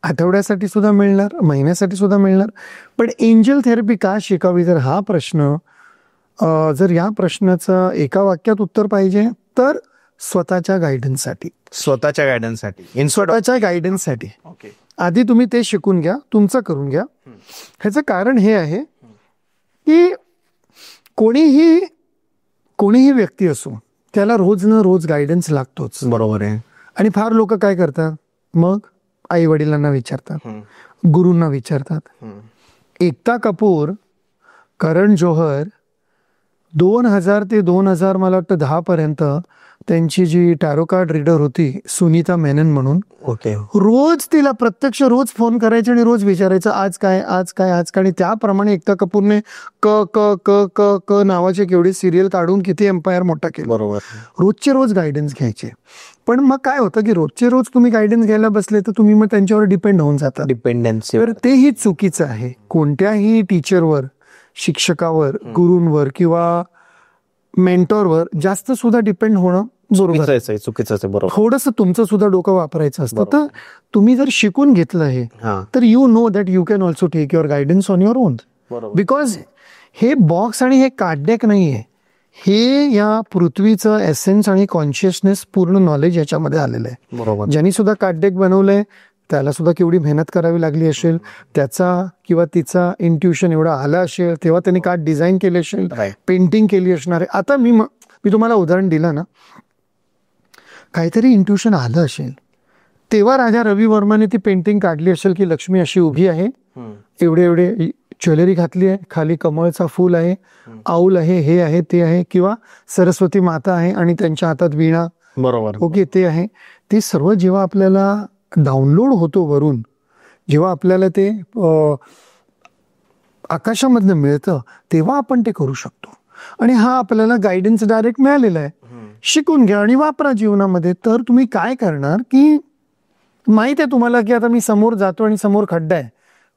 आठवड्यासाठी सुद्धा मिळणार, महिन्यासाठी सुद्धा मिळणार. पण एंजल थेरपी का शिकावी, जर हा प्रश्न, जर या प्रश्नाचं एका वाक्यात उत्तर पाहिजे तर स्वतःच्या गायडन्ससाठी. स्वतःच्या गायडन्ससाठी आधी तुम्ही ते शिकून घ्या, तुमचं करून घ्या. ह्याचं कारण हे आहे की कोणीही व्यक्ती असो, त्याला रोज ना रोज गायडन्स लागतोच. बरोबर आहे. आणि फार लोक काय करतात, मग आई वडिलांना विचारतात, गुरूंना विचारतात. एकता कपूर, करण जोहर 2000 ते 2000 मला वाटतं 10 पर्यंत त्यांची जी टॅरो कार्ड रीडर होती सुनीता मेनन म्हणून, रोज तिला प्रत्यक्ष रोज फोन करायचे आणि रोज विचारायचं आज काय, आज काय, आज काय. आणि त्याप्रमाणे एकता कपूरने क क क क क नावाचे केवढी सिरियल काढून किती एम्पायर मोठा केला. बरोबर. रोजचे रोज गायडन्स घ्यायचे. पण मग काय होतं की रोजचे रोज तुम्ही गायडन्स घ्यायला बसले तर तुम्ही मग त्यांच्यावर डिपेंड होऊन जाता. डिपेंडन्सी. तर तेही चुकीचं आहे. कोणत्याही टीचरवर, शिक्षकावर, गुरूंवर किंवा मेंटॉरवर जास्त सुद्धा डिपेंड होणं चुकीचं आहे. बरोबर. थोडंसं तुमचं सुद्धा डोकं वापरायचं असतं. तर तुम्ही जर शिकून घेतलं हे, तर you know that you can also take your guidance on your own. Because हे बॉक्स आणि हे कार्ड डेक नाहीये, हे या पृथ्वीचं एसेन्स आणि कॉन्शियसनेस पूर्ण नॉलेज याच्यामध्ये आलेलं आहे. बरोबर. ज्यांनी सुद्धा कार्ड डेक बनवलंय त्याला सुद्धा केवढी मेहनत करावी लागली असेल, त्याचा किंवा तिचा इंट्युशन एवढा आला असेल, तेव्हा त्यांनी कार्ड डिझाईन केले असेल, पेंटिंग केली असणार आहे. आता मी तुम्हाला उदाहरण दिलं ना, काहीतरी इंट्युशन आलं असेल तेव्हा राजा रवी वर्माने ती पेंटिंग काढली असेल की लक्ष्मी अशी उभी आहे, एवढे एवढे ज्वेलरी घातली आहे, खाली कमळचा फूल आहे, आऊल आहे, हे आहे, ते आहे, किंवा सरस्वती माता आहे आणि त्यांच्या हातात वीणा. बरोबर. ओके, ते आहे. ते सर्व जेव्हा आपल्याला डाउनलोड होतो वरून, जेव्हा आपल्याला ते आकाशामधनं मिळतं तेव्हा आपण ते करू शकतो. आणि हा आपल्याला गायडन्स डायरेक्ट मिळालेला आहे. शिकून घ्या आणि वापरा जीवनामध्ये. तर तुम्ही काय करणार की माहित आहे तुम्हाला की आता मी समोर जातो आणि समोर खड्डा आहे,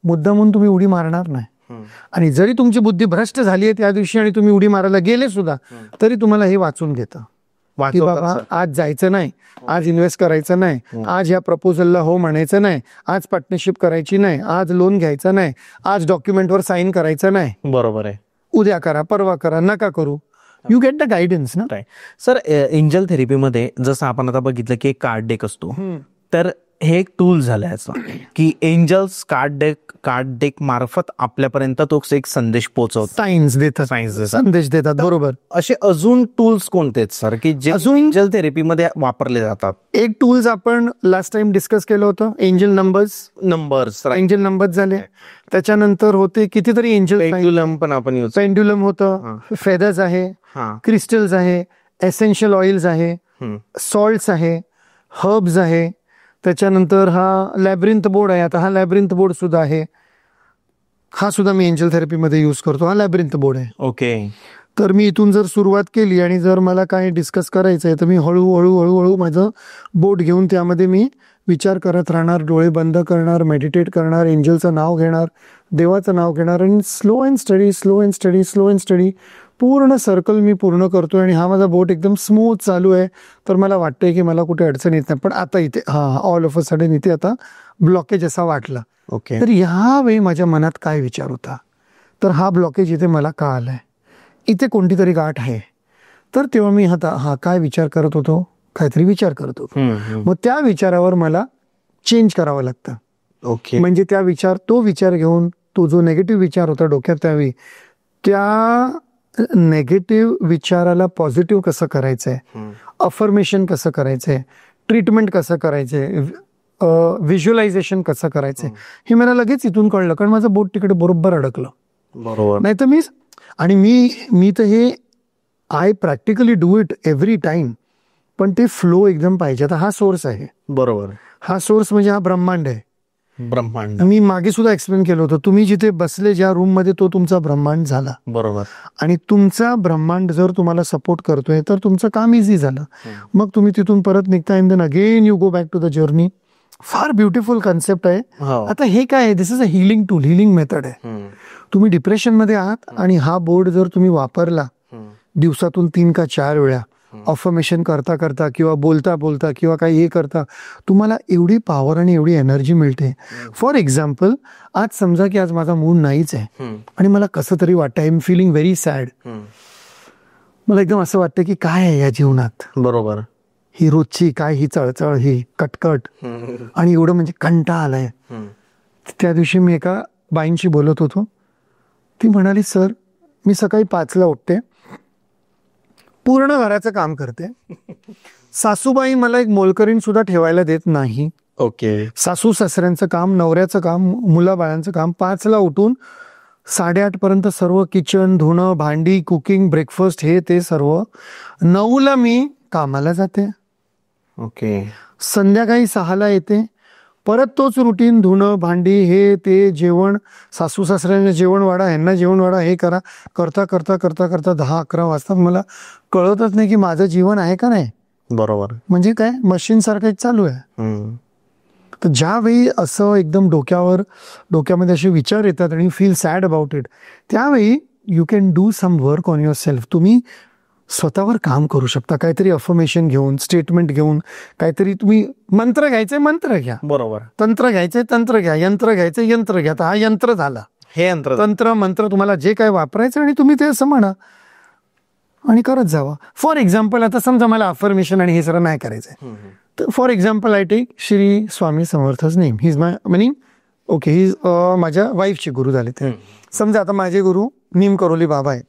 मुद्दामून तुम्ही उडी मारणार नाही. आणि जरी तुमची बुद्धी भ्रष्ट झाली आहे त्या दिवशी आणि तुम्ही उडी मारायला गेले सुद्धा, तरी तुम्हाला हे वाचून घेतं की बाबा आज जायचं नाही, आज इन्व्हेस्ट करायचं नाही, आज या प्रपोजलला हो म्हणायचं नाही, आज पार्टनरशिप करायची नाही, आज लोन घ्यायचं नाही, आज डॉक्युमेंटवर साईन करायचं नाही, बरोबर आहे, उद्या करा, परवा करा, नका करू. यू गेट द गायडन्स ना. सर एंजल थेरपीमध्ये जसं आपण आता बघितलं की एक कार्ड डेक असतो, तर हे एक टूल झालं याचं की एंजल्स कार्ड डेक मार्फत आपल्यापर्यंत तो एक संदेश पोहोचवतो, सायन्स देतात, संदेश देतात. बरोबर. असे अजून टूल्स कोणते आहेत सर की जे अजून एंजल थेरपीमध्ये वापरले जातात? एक टूल्स आपण लास्ट टाइम डिस्कस केलं होतं, एंजल नंबर्स एंजल नंबर्स झाले. त्याच्यानंतर होते कितीतरी एंजल, पेंड्युलम पण आपण पेंड्युलम होतं, फेदर्स आहे, क्रिस्टल्स आहे, एसेन्शियल ऑइल्स आहे, सॉल्ट्स आहे, हर्ब्स आहे. त्याच्यानंतर हा लॅब्रिंथ बोर्ड आहे. आता हा लॅब्रिंथ बोर्ड सुद्धा आहे, हा सुद्धा मी एंजल थेरपीमध्ये यूज करतो. हा लॅब्रिंथ बोर्ड आहे. ओके. तर मी इथून जर सुरुवात केली आणि जर मला काय डिस्कस करायचं आहे तर मी हळूहळू माझं बोट घेऊन त्यामध्ये मी विचार करत राहणार, डोळे बंद करणार, मेडिटेट करणार, एंजलचं नाव घेणार, देवाचं नाव घेणार आणि स्लो अँड स्टडी पूर्ण सर्कल मी पूर्ण करतोय. आणि हा माझा बोट एकदम स्मूथ चालू आहे. तर मला वाटतंय की मला कुठे अडचण येत नाही. पण आता इथे ऑल ऑफ अ सडन इथे आता ब्लॉकेज असा वाटला. ओके. तर ह्यावेळी माझ्या मनात काय विचार होता, तर हा ब्लॉकेज इथे मला का आलाय, इथे कोणती तरी गाठ आहे. तर तेव्हा मी काय विचार करत होतो, काहीतरी विचार करत होतो. मग त्या विचारावर मला चेंज करावं लागतं. ओके. म्हणजे तो विचार घेऊन तो जो नेगेटिव्ह विचार होता डोक्यात त्यावेळी, त्या नेगेटिव्ह विचाराला पॉझिटिव्ह कसं करायचंय, अफर्मेशन कसं करायचंय, ट्रीटमेंट कसं करायचंय, व्हिज्युअलायझेशन कसं करायचंय, हे मला लगेच इथून कळलं. कारण माझं बोट तिकडे बरोबर अडकलं. बरोबर. नाही तर मी तर हे I practically do it every time. पण ते फ्लो एकदम पाहिजे. आता हा सोर्स आहे. बरोबर. हा सोर्स म्हणजे हा ब्रह्मांड आहे. ब्रह्मांड मी मागे सुद्धा एक्सप्लेन केलं होतं, तुम्ही जिथे बसले ज्या रूम मध्ये तो तुमचा ब्रह्मांड झाला. बरोबर. आणि तुमचा ब्रह्मांड जर तुम्हाला सपोर्ट करतोय तर तुमचं काम इझी झालं. मग तुम्ही तिथून परत निघता and then again you go back to the journey. फार ब्युटिफुल कन्सेप्ट आहे. आता हे काय आहे, this is a healing tool, healing method आहे. तुम्ही डिप्रेशन मध्ये आहात आणि हा बोर्ड जर तुम्ही वापरला दिवसातून 3 का 4 वेळा, अफर्मेशन करता करता किंवा बोलता बोलता किंवा काही हे करता, तुम्हाला एवढी पॉवर आणि एवढी एनर्जी मिळते. फॉर एक्झाम्पल, आज समजा की आज माझा मूड नाहीच आहे आणि मला कसं तरी वाटतं, I am feeling very sad. मला एकदम असं वाटतं की काय आहे या जीवनात. बरोबर. ही रोजची काय ही चळचळ, ही कटकट आणि एवढं म्हणजे कंटाळा आलाय. त्या दिवशी मी एका बाईंशी बोलत होतो. ती म्हणाली, सर मी सकाळी 5ला उठते, पूर्ण घराचं काम करते, सासूबाई मला एक मोलकरीण सुद्धा ठेवायला देत नाही. ओके. सासू सासऱ्यांचं काम, नवऱ्याचं काम, मुलाबाळांचं काम, 5ला उठून 8:30 पर्यंत सर्व किचन, धुणं, भांडी, कुकिंग, ब्रेकफास्ट, हे ते सर्व. 9ला मी कामाला जाते. ओके. संध्याकाळी 6ला येते, परत तोच रुटीन, धुणं, भांडी, हे ते, जेवण, सासू सासऱ्यांना जेवण वाढा, ह्यांना जेवण वाढा, हे करा, करता करता करता करता 10-11 वाजतात. मला कळतच नाही की माझं जीवन आहे का नाही. बरोबर. म्हणजे काय, मशीन सारखं चालू आहे. तर ज्यावेळी असं एकदम डोक्यामध्ये असे विचार येतात आणि फील सॅड अबाउट इट, त्यावेळी you can do some work on yourself. तुम्ही स्वतःवर काम करू शकता. काहीतरी अफर्मेशन घेऊन, स्टेटमेंट घेऊन, काहीतरी तुम्ही मंत्र घ्यायचे, मंत्र घ्या. बरोबर. तंत्र घ्यायचे, तंत्र घ्या. यंत्र घ्यायचे, यंत्र घ्या. हा यंत्र झाला, हे यंत्र. तंत्र मंत्र तुम्हाला जे काय वापरायचं आणि तुम्ही ते असं म्हणा आणि करत जावा. फॉर एक्झाम्पल, आता समजा मला अफर्मेशन आणि हे सगळं नाही करायचंय, तर for example I take Shri Swami समर्थच name. He is my meaning. Okay, he माझ्या वाईफचे गुरु झाले. ते समजा आता माझे गुरु नीम करोली बाबा आहे.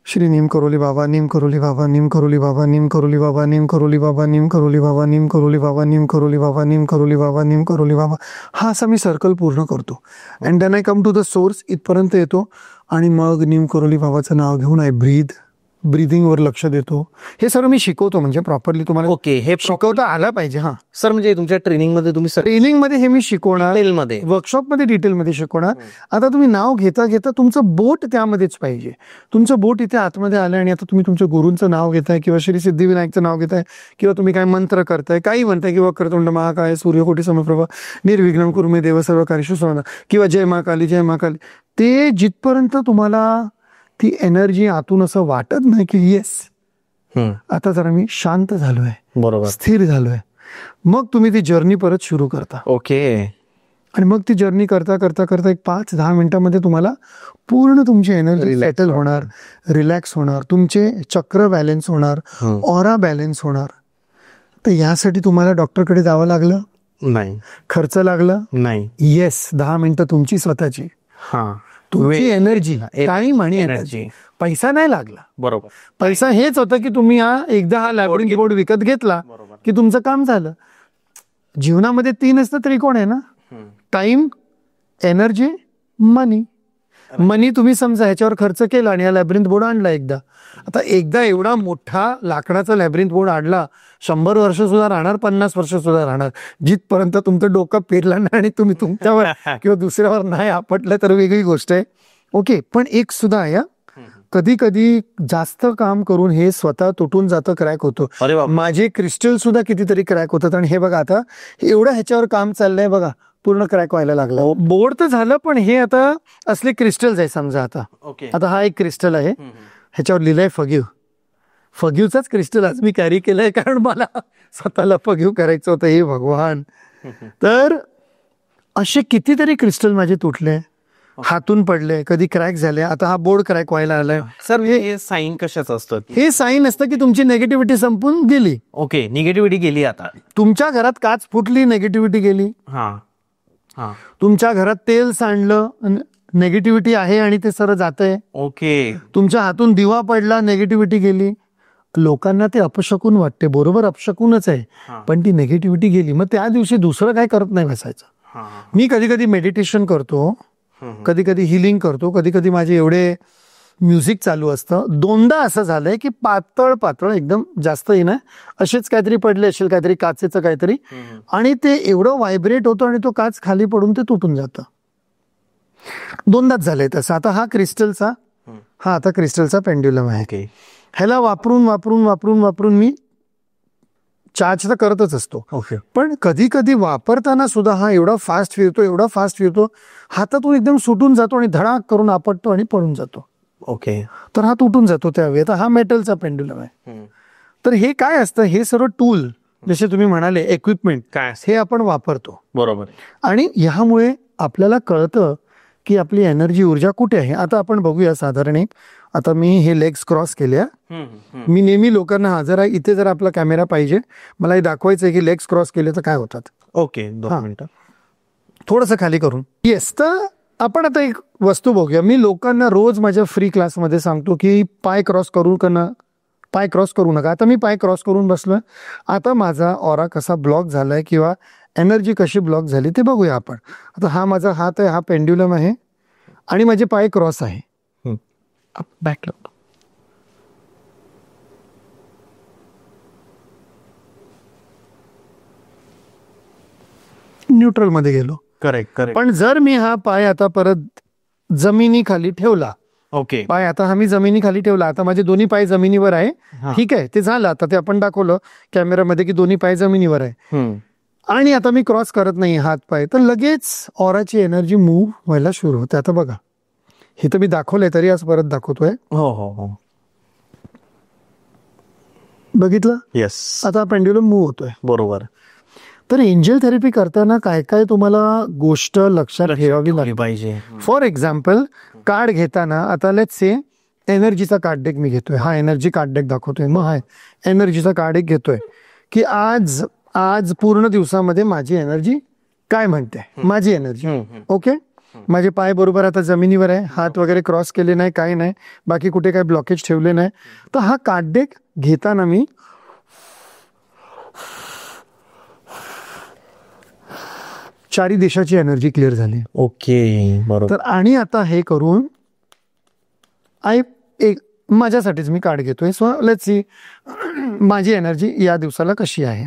श्री नीम करोली बाबा, नीम करोली बाबा, नीम करोली बाबा, नीम करोली बाबा, नीम करोली बाबा, नीम करोली बाबा, नीम करोली बाबा, नीम करोली बाबा, नीम करोली बाबा, नीम करोली बाबा. हा असा मी सर्कल पूर्ण करतो. And then I come to the source, इथपर्यंत येतो आणि मग नीम करोली बाबाचं नाव घेऊन आय ब्रीथ ब्रिदिंगवर लक्ष देतो. हे सर्व मी शिकवतो, म्हणजे प्रॉपरली तुम्हाला ओके, हे शिकवता आला पाहिजे. हा सर म्हणजे तुमच्या ट्रेनिंग मध्ये तुम्ही ट्रेनिंग मध्ये हे मी शिकवणार, मध्ये वर्कशॉप मध्ये डिटेलमध्ये शिकवणार. आता तुम्ही नाव घेता घेता तुमचं बोट त्यामध्येच पाहिजे. तुमचं बोट इथे आतमध्ये आलं आणि आता तुम्ही तुमच्या गुरूंचं नाव घेताय किंवा श्री सिद्धिविनायकचं नाव घेताय किंवा तुम्ही काय मंत्र करताय, काही म्हणताय की वक्रतुंड महाकाय सूर्यकोटी समप्रभा निर्विघ्नं कुरु मे देव सर्व कार्येषु सर्वदा किंवा जय महाकाली जय महाकाली, ते जिथपर्यंत तुम्हाला ती एनर्जी आतून असं वाटत नाही की येस आता जरा मी शांत झालोय, बरोबर स्थिर झालोय, मग तुम्ही ती जर्नी परत सुरू करता. ओके. आणि मग ती जर्नी करता करता करता एक 5-10 मिनिटांमध्ये तुम्हाला पूर्ण तुमची एनर्जी सेटल होणार, रिलॅक्स होणार, तुमचे चक्र बॅलन्स होणार, ऑरा बॅलन्स होणार. तर यासाठी तुम्हाला डॉक्टरकडे जावं लागलं नाही, खर्च लागला नाही. येस, 10 मिनिटं तुमची स्वतःची, हा तुमची एनर्जी, टाइम आणि एनर्जी, पैसा नाही लागला. बरोबर. पैसा हेच होतं की तुम्ही एकदा हा लॅबोरेटरी बोर्ड विकत घेतला की तुमचं काम झालं. जीवनामध्ये 3च तर त्रिकोण आहे ना, टाइम, एनर्जी, मनी. मनी तुम्ही समजा ह्याच्यावर खर्च केला आणि हा लॅब्रिंथ बोर्ड आणला एकदा. आता एकदा एवढा मोठा लाकडाचा लॅब्रिंथ बोर्ड आणला, 100 वर्ष सुद्धा राहणार, 50 वर्ष सुद्धा राहणार, जिथपर्यंत तुमचं डोकं फिरलं नाही आणि तुम्ही तुमच्यावर किंवा दुसऱ्यावर नाही आपटलं तर वेगळी गोष्ट आहे. ओके, पण एक सुद्धा आहे, कधी कधी जास्त काम करून हे स्वतः तुटून जातं, क्रॅक होतो. माझे क्रिस्टल सुद्धा कितीतरी क्रॅक होतात. आणि हे बघा आता एवढं ह्याच्यावर काम चाललंय बघा, पूर्ण क्रॅक व्हायला लागलं. बोर्ड तर झालं, पण हे आता असले क्रिस्टल्स आहे समजा. आता हा एक क्रिस्टल आहे, ह्याच्यावर लिहिलंय फगीव. फगीवचाच क्रिस्टल आज मी कॅरी केलंय, कारण मला स्वतःला फगीव करायचं होतं. हे भगवान, तर असे कितीतरी क्रिस्टल माझे तुटले, हातून पडले, कधी क्रॅक झाले. आता हा बोर्ड क्रॅक व्हायला आलाय. सर हे साईन कशाचं असतं? हे साईन असतं की तुमची नेगेटिव्हिटी संपून गेली. ओके, निगेटिव्हिटी गेली. आता तुमच्या घरात काच फुटली, नेगेटिव्हिटी गेली. तुमच्या घरात तेल सांडलं, नेगेटिव्हिटी आहे आणि ते सरळ जातंय. ओके. तुमच्या हातून दिवा पडला, नेगेटिव्हिटी गेली. लोकांना ते अपशकुन वाटते, बरोबर अपशकुनच आहे, पण ती नेगेटिव्हिटी गेली. मग त्या दिवशी दुसरं काय करत नाही बसायचं. मी कधी कधी मेडिटेशन करतो, कधी कधी हिलिंग करतो, कधी कधी माझे एवढे म्युझिक चालू असतं. 2दा असं झालंय की पातळ पातळ एकदम जास्त नाही, असेच काहीतरी पडले असेल, काहीतरी काचेचं काहीतरी, आणि ते एवढं व्हायब्रेट होतं आणि तो काच खाली पडून ते तुटून जातं. 2दाच झालंय तसं. आता हा क्रिस्टलचा, हा आता क्रिस्टलचा पेंड्युलम आहे. ह्याला वापरून वापरून वापरून वापरून मी चार्ज तर करतच असतो. पण कधी कधी वापरताना सुद्धा हा एवढा फास्ट फिरतो, एवढा फास्ट फिरतो, हातातून एकदम सुटून जातो आणि धडाक करून आपटतो आणि पडून जातो. ओके, तर हा तुटून जातो त्यावेळी. आता हा मेटलचा पेंड्युलम आहे. तर हे काय असतं, हे सर्व टूल, जसे तुम्ही म्हणाले इक्विपमेंट, काय हे आपण वापरतो. बरोबर. आणि ह्यामुळे आपल्याला कळतं की आपली एनर्जी, ऊर्जा कुठे आहे. आता आपण बघूया साधारण एक, आता मी हे लेग्स क्रॉस केले. मी नेहमी लोकांना जरा इथे जर आपला कॅमेरा पाहिजे, मला हे दाखवायचं आहे की लेग्स क्रॉस केले तर काय होतात. ओके, 2 मिनिटं थोडंसं खाली करून. येस, तर आपण आता एक वस्तू बघूया. मी लोकांना रोज माझ्या फ्री क्लासमध्ये सांगतो की पाय क्रॉस करू नका. आता मी पाय क्रॉस करून बसलोय. आता माझा ऑरा कसा ब्लॉक झालाय किंवा एनर्जी कशी ब्लॉक झाली ते बघूया आपण. आता हा माझा हात आहे, हा पेंड्युलम आहे आणि माझे पाय क्रॉस आहे. बॅक न्यूट्रल मध्ये गेलो. करेक्ट. पण जर मी हा पाय आता परत जमिनीखाली ठेवला, ओके, पाय आता हा मी जमिनीखाली ठेवला, आता माझे दोन्ही पाय जमिनीवर आहे. ठीक आहे, ते झालं. आता ते आपण दाखवलं कॅमेरामध्ये की दोन्ही पाय जमिनीवर आहे. आणि आता मी क्रॉस करत नाही हात पाय, तर लगेच ऑराची एनर्जी मूव्ह व्हायला सुरू होते. आता बघा, हे तर मी दाखवलंय तरी आज परत दाखवतोय. हो हो हो, बघितलं. येस, आता पेंड्युलम मूव्ह होतोय. बरोबर. तर एंजल थेरपी करताना काय काय तुम्हाला गोष्ट लक्षात ठेवावी पाहिजे. फॉर एक्झाम्पल, कार्ड घेताना आता लेट्स से एनर्जीचा कार्ड डेक मी घेतोय. हा एनर्जी कार्ड डेक दाखवतोय. मग हा एनर्जीचा कार्ड एक घेतोय की आज पूर्ण दिवसामध्ये माझी एनर्जी काय म्हणते, माझी एनर्जी. ओके, माझे पाय बरोबर आता जमिनीवर आहे, हात वगैरे क्रॉस केले नाही, काही नाही, बाकी कुठे काही ब्लॉकेज ठेवले नाही. तर हा कार्ड डेक घेताना मी चारी देशाची एनर्जी क्लिअर झाली. ओके, बरोबर. तर आणि आता हे करून माझ्यासाठीच मी कार्ड घेतोय. सो लेट्स सी माझी एनर्जी या दिवसाला कशी आहे.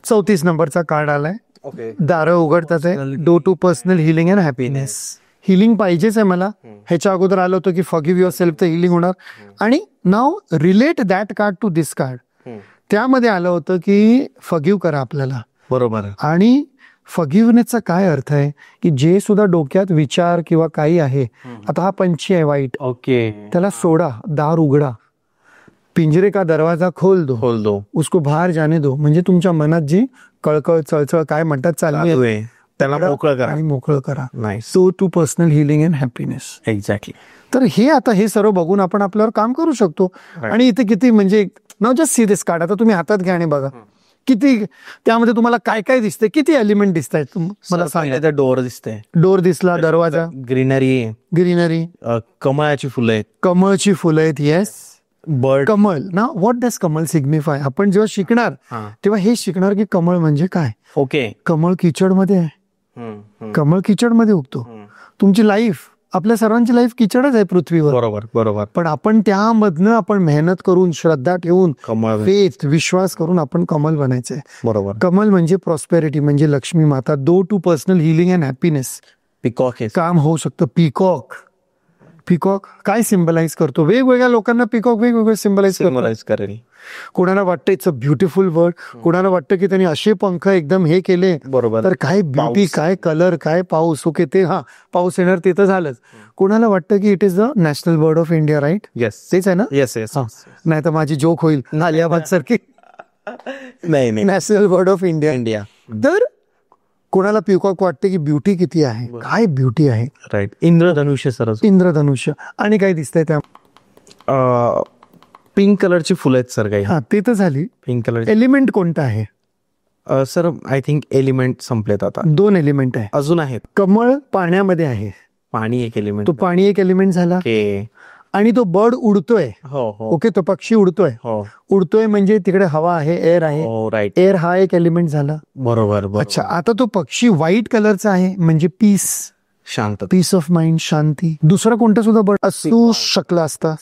34 नंबरचा कार्ड आलाय. ओके. दारं उघडतात आहे. Door to personal healing and happiness. Healing पाहिजेच आहे मला. ह्याच्या अगोदर आलं होतं की फॉरगिव्ह युअर सेल्फ, तर हिलिंग होणार. आणि now relate that card to this card. त्यामध्ये आलं होतं की फॉरगिव्ह करा आपल्याला. बरोबर. आणि फॉरगिव्हनेसचा काय अर्थ आहे की जे सुद्धा डोक्यात विचार किंवा काही आहे, आता हा पंछी आहे वाईट, ओके. त्याला सोडा, दार उघडा, पिंजरे का दरवाजा खोल दो, उसको बाहेर जाने दो. म्हणजे तुमच्या मनात जी कळकळ चळचळ काय म्हणतात चालली आहे, त्याला मोकळं करा आणि मोकळं करा. नाही. So to personal healing and happiness. Exactly. तर हे सर्व बघून आपण आपल्यावर काम करू शकतो. आणि इथे किती म्हणजे नाव जस्ट सी दिस कार्ड. आता तुम्ही हातात घ्या आणि बघा किती त्यामध्ये तुम्हाला काय काय दिसतंय, किती एलिमेंट दिसत आहेत मला सांगा. डोअर दिसते, डोर दिसला, दरवाजा, ग्रीनरी, कमळाची फुलं आहेत, कमळची फुलं आहेत. Yes, bird. कमळ ना, व्हॉट डज कमळ सिग्निफाय. आपण जेव्हा शिकणार तेव्हा हे शिकणार की कमळ म्हणजे काय. ओके. कमळ किचडमध्ये आहे. कमळ किचडमध्ये उगतो. तुमची लाईफ, आपल्या सर्वांची लाईफ किचडच आहे पृथ्वीवर. बरोबर. पण आपण त्यामधनं आपण मेहनत करून, श्रद्धा ठेवून, कमळ, फेथ, विश्वास करून आपण कमल बनायचंय. बरोबर. कमल म्हणजे प्रॉस्पेरिटी, म्हणजे लक्ष्मी माता. Due to personal healing and happiness. Peacock काम होऊ शकतं. पिकॉक काय सिम्बलाइज करतो. वेगवेगळ्या लोकांना पिकॉक वेगवेगळं सिम्बलाइज करेल. कोणाला वाटतं इट्स अ ब्युटिफुल वर्ड, कोणाला वाटतं की त्यांनी असे पंख एकदम हे केले, बरोबर, तर काय ब्युटी, काय कलर, काय पाऊस. ओके, ते पाऊस येणार ते तर झालंच. कोणाला वाटतं की it is the national bird of India, right. Yes, तेच आहे ना. येस. नाही तर माझी जोक होईल नालियाबाद सारखी. नाही, नॅशनल बर्ड ऑफ इंडिया. तर कोणाला पिकॉक वाटते की ब्युटी किती आहे, काय ब्युटी आहे, राईट. इंद्रधनुष्य सरस. इंद्रधनुष्य. आणि काय दिसतंय त्या पिंक कलरची फुलं आहेत सर काही. ते तर झाली. Pink colour. एलिमेंट कोणता आहे सर? आय थिंक एलिमेंट संपलेत आता. 2 एलिमेंट आहे. अजून आहेत. कमळ पाण्यामध्ये आहे. पाणी एक एलिमेंट. तो पाणी एक एलिमेंट झाला. आणि तो बर्ड उडतोय. ओके, तो पक्षी उडतोय म्हणजे तिकडे हवा आहे, एअर आहे. राईट. एअर हा एक एलिमेंट झाला. बरोबर. अच्छा, आता तो पक्षी व्हाईट कलरचा आहे म्हणजे पीस, शांत, पीस ऑफ माइंड, शांती. दुसरा कोणता सुद्धा बर्ड असू शकला असता.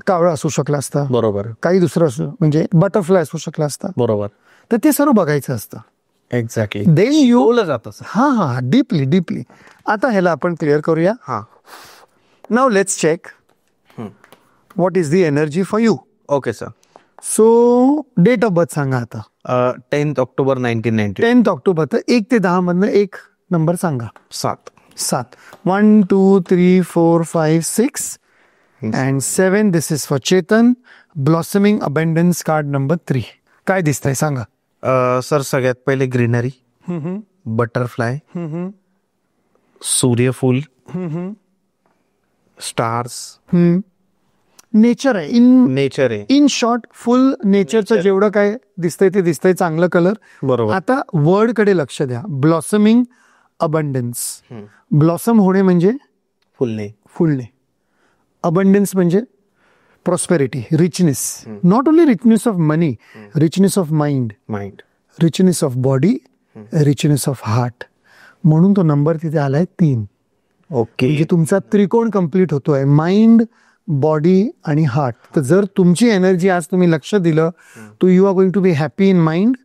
कावळा असू शकला असता. बरोबर. काही दुसरं असं म्हणजे बटरफ्लाय असू शकला असता. बरोबर. तर ते सर्व बघायचं असतं. एक्झॅक्टली. देन यू जात. डीपली. आता ह्याला आपण क्लिअर करूया. Now let's check what is the energy for you. Okay sir. So date of birth सांगा आता. 10 ऑक्टोबर 1990. 10 ऑक्टोबर. तर 1 ते 10 मधनं एक नंबर सांगा. 7. 1 2 3 4 5 6 and 7. This is for Chetan. Blossoming abundance card number 3. काय दिसतंय सांगा. सर सगळ्यात पहिले ग्रीनरी, बटरफ्लाय, सूर्यफूल, स्टार्स, नेचर आहे. नेचर आहे. इन शॉर्ट फुल नेचरचं जेवढं काय दिसतंय ते दिसतंय. चांगलं कलर. बरोबर. आता वर्ड कडे लक्ष द्या. Blossoming abundance. ब्लॉसम होणे म्हणजे फुलणे. अबंडन्स म्हणजे prosperity, richness. Not only richness of money, richness of mind, richness of body, richness of heart. म्हणून तो नंबर तिथे आलाय 3. ओके. म्हणजे तुमचा त्रिकोण कम्प्लीट होतोय. माइंड, बॉडी आणि हार्ट. तर जर तुमची एनर्जी आज तुम्ही लक्ष दिलं तो you are going to be happy in mind,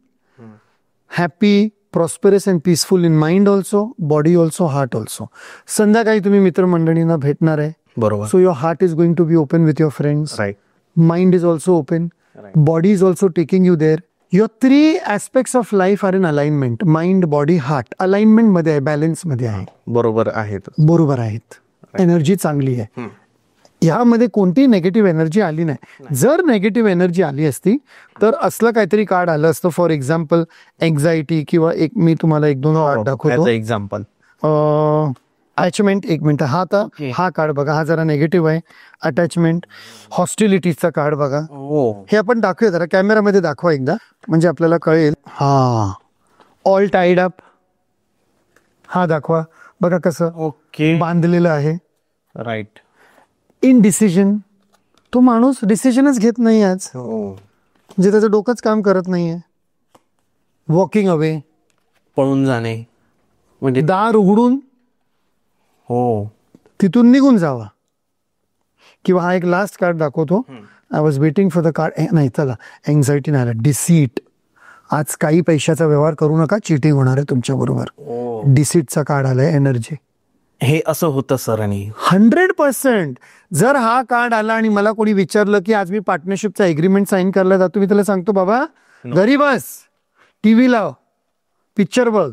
happy, prosperous and peaceful in mind also, body also, heart also. संध्याकाळी तुम्ही मित्रमंडळींना भेटणार आहे. बरोबर. So your heart is going to be open with your friends. Right. Mind is also open. Body is also taking you there. Your 3 aspects of life are in alignment. Mind, body, heart alignment मध्ये आहे, balance मध्ये आहे. बरोबर आहेत. Energy चांगली आहे. ह्यामध्ये कोणतीही नेगेटिव्ह एनर्जी आली नाही. जर नेगेटिव्ह एनर्जी आली असती तर असलं काहीतरी कार्ड आलं असतं. फॉर एक्झाम्पल एन्झायटी किंवा मी तुम्हाला 1-2 कार्ड दाखवतो. Example attachment. 1 मिनिट. हा कार्ड बघा, हा जरा नेगेटिव्ह आहे. अटॅचमेंट. हॉस्टिलिटीचा कार्ड बघा. हे आपण दाखवूया जरा कॅमेरामध्ये दाखवा एकदा म्हणजे आपल्याला कळेल. All tied up. हा दाखवा बघा कसं. ओके. बांधलेलं आहे. राईट. इनडिसिजन. तो माणूस डिसिजनच घेत नाही आज. म्हणजे त्याचं डोकंच काम करत नाहीये. Walking away. पळून जाणे म्हणजे दार उघडून तिथून निघून जावा. किंवा हा एक लास्ट कार्ड दाखवतो. I was waiting for the card. नाही चला, एन्झायटी नाही आला. डिसीट. आज काही पैशाचा व्यवहार करू नका, चिटिंग होणार आहे तुमच्या बरोबर. डिसीटचा कार्ड आलाय. एनर्जी. हे असं होतं सर. आणि 100% जर हा कार्ड आला आणि मला कोणी विचारलं की आज मी पार्टनरशिपचा एग्रीमेंट साईन करायला जातो, मी त्याला सांगतो बाबा घरी बस, टीव्ही लाव, पिक्चर बघ,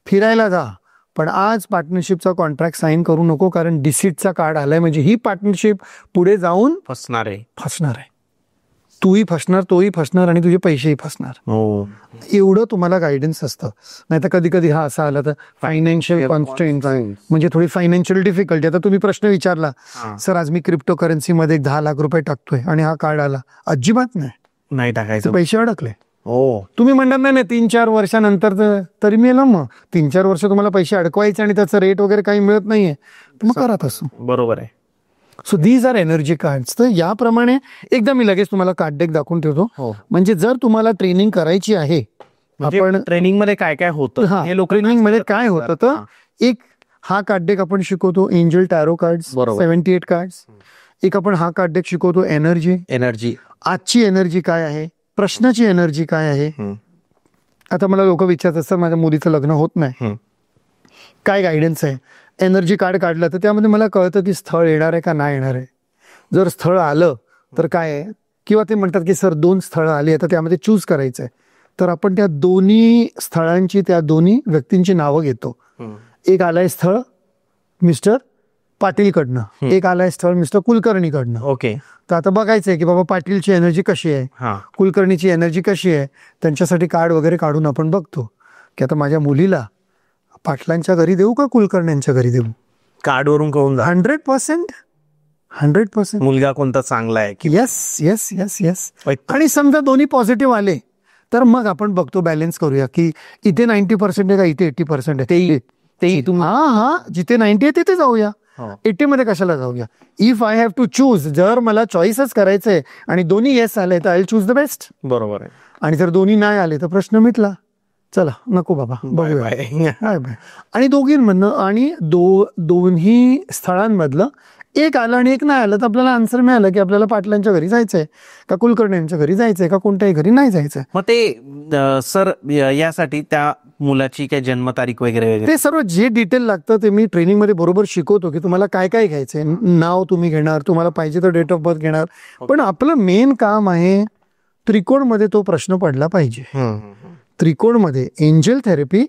फिरायला जा, पण आज पार्टनरशिपचा कॉन्ट्रॅक्ट साईन करू नको, कारण डिसीटचा कार्ड आलाय. म्हणजे ही पार्टनरशिप पुढे जाऊन फसणार आहे. तूही फसणार, तोही फसणार आणि तुझे पैसेही फसणार. एवढं तुम्हाला गायडन्स असतं. नाही तर कधी कधी हा असा आला तर फायनान्शियल कॉन्स्ट्रेंट, म्हणजे थोडी फायनान्शियल डिफिकल्टी. आता तुम्ही प्रश्न विचारला, सर आज मी क्रिप्टो करन्सीमध्ये 10 लाख रुपये टाकतोय आणि हा कार्ड आला. अजिबात नाही टाकायचं, पैसे अडकले. तुम्ही म्हणणार नाही 3-4 वर्षानंतर तरी मिळेल. मग 3-4 वर्ष तुम्हाला पैसे अडकवायचे आणि त्याचं रेट वगैरे काही मिळत नाहीये, मग करा तसं. बरोबर आहे. So these are energy cards. तर याप्रमाणे एकदा मी लगेच तुम्हाला कार्ड डेक दाखवून ठेवतो. म्हणजे जर तुम्हाला ट्रेनिंग करायची आहे, आपण ट्रेनिंग मध्ये काय काय होतं, हे लोक ट्रेनिंग मध्ये काय होतं, तर एक हा कार्ड डेक आपण शिकवतो एंजल टॅरो कार्ड्स 78 कार्ड्स. एक आपण हा कार्ड डेक शिकवतो एनर्जी. आजची एनर्जी काय आहे, प्रश्नाची एनर्जी काय आहे. आता मला लोक विचारत असतात माझ्या मुलीचं लग्न होत नाही, काय गायडन्स आहे. एनर्जी कार्ड काढलं तर त्यामध्ये मला कळतं की स्थळ येणार आहे का नाही येणार आहे. जर स्थळ आलं तर काय आहे, किंवा ते म्हणतात की सर 2 स्थळं आली तर त्यामध्ये चूज करायचं आहे, तर आपण त्या दोन्ही स्थळांची, त्या दोन्ही व्यक्तींची नावं घेतो. एक आलंय स्थळ मिस्टर पाटीलकडनं, एक आलाय स्थळ मिस्टर कुलकर्णीकडनं. ओके. तर आता बघायचंय की बाबा पाटीलची एनर्जी कशी आहे, कुलकर्णीची एनर्जी कशी आहे. त्यांच्यासाठी कार्ड वगैरे काढून आपण बघतो की आता माझ्या मुलीला पाटलांच्या घरी देऊ का कुलकर्ण्यांच्या घरी देऊ. कार्डवरून कळून 100% मुलगा कोणता चांगला आहे. येस. आणि समजा दोन्ही पॉझिटिव्ह आले तर मग आपण बघतो, बॅलन्स करूया की इथे 90% आहे का इथे 80% आहे. ते जिथे 90 आहे तिथे जाऊया, 80 मध्ये कशाला जाऊया. If I have to choose, जर मला चॉईसच करायचंय आणि दोन्ही येस आले तर I will choose the best. बरोबर आहे. आणि जर दोन्ही नाही आले तर प्रश्न मिटला. चला नको बाबा, बघूया. आणि दोघींमधनं आणि दोन्ही स्थळांमधलं एक आलं आणि एक नाही आलं तर आपल्याला आन्सर मिळालं की आपल्याला पाटलांच्या घरी जायचंय का कुलकर्ण्यांच्या घरी जायचंय का कोणत्याही घरी नाही जायचंय. मग ते सर यासाठी त्या मुलाची काय जन्मतारीख वगैरे ते सर्व जे डिटेल लागतं ते मी ट्रेनिंग मध्ये बरोबर शिकवतो की तुम्हाला काय काय घ्यायचंय. नाव तुम्ही घेणार, तुम्हाला पाहिजे तर डेट ऑफ बर्थ घेणार, पण आपलं मेन काम आहे त्रिकोणमध्ये तो प्रश्न पडला पाहिजे. त्रिकोणमध्ये एंजल थेरपी,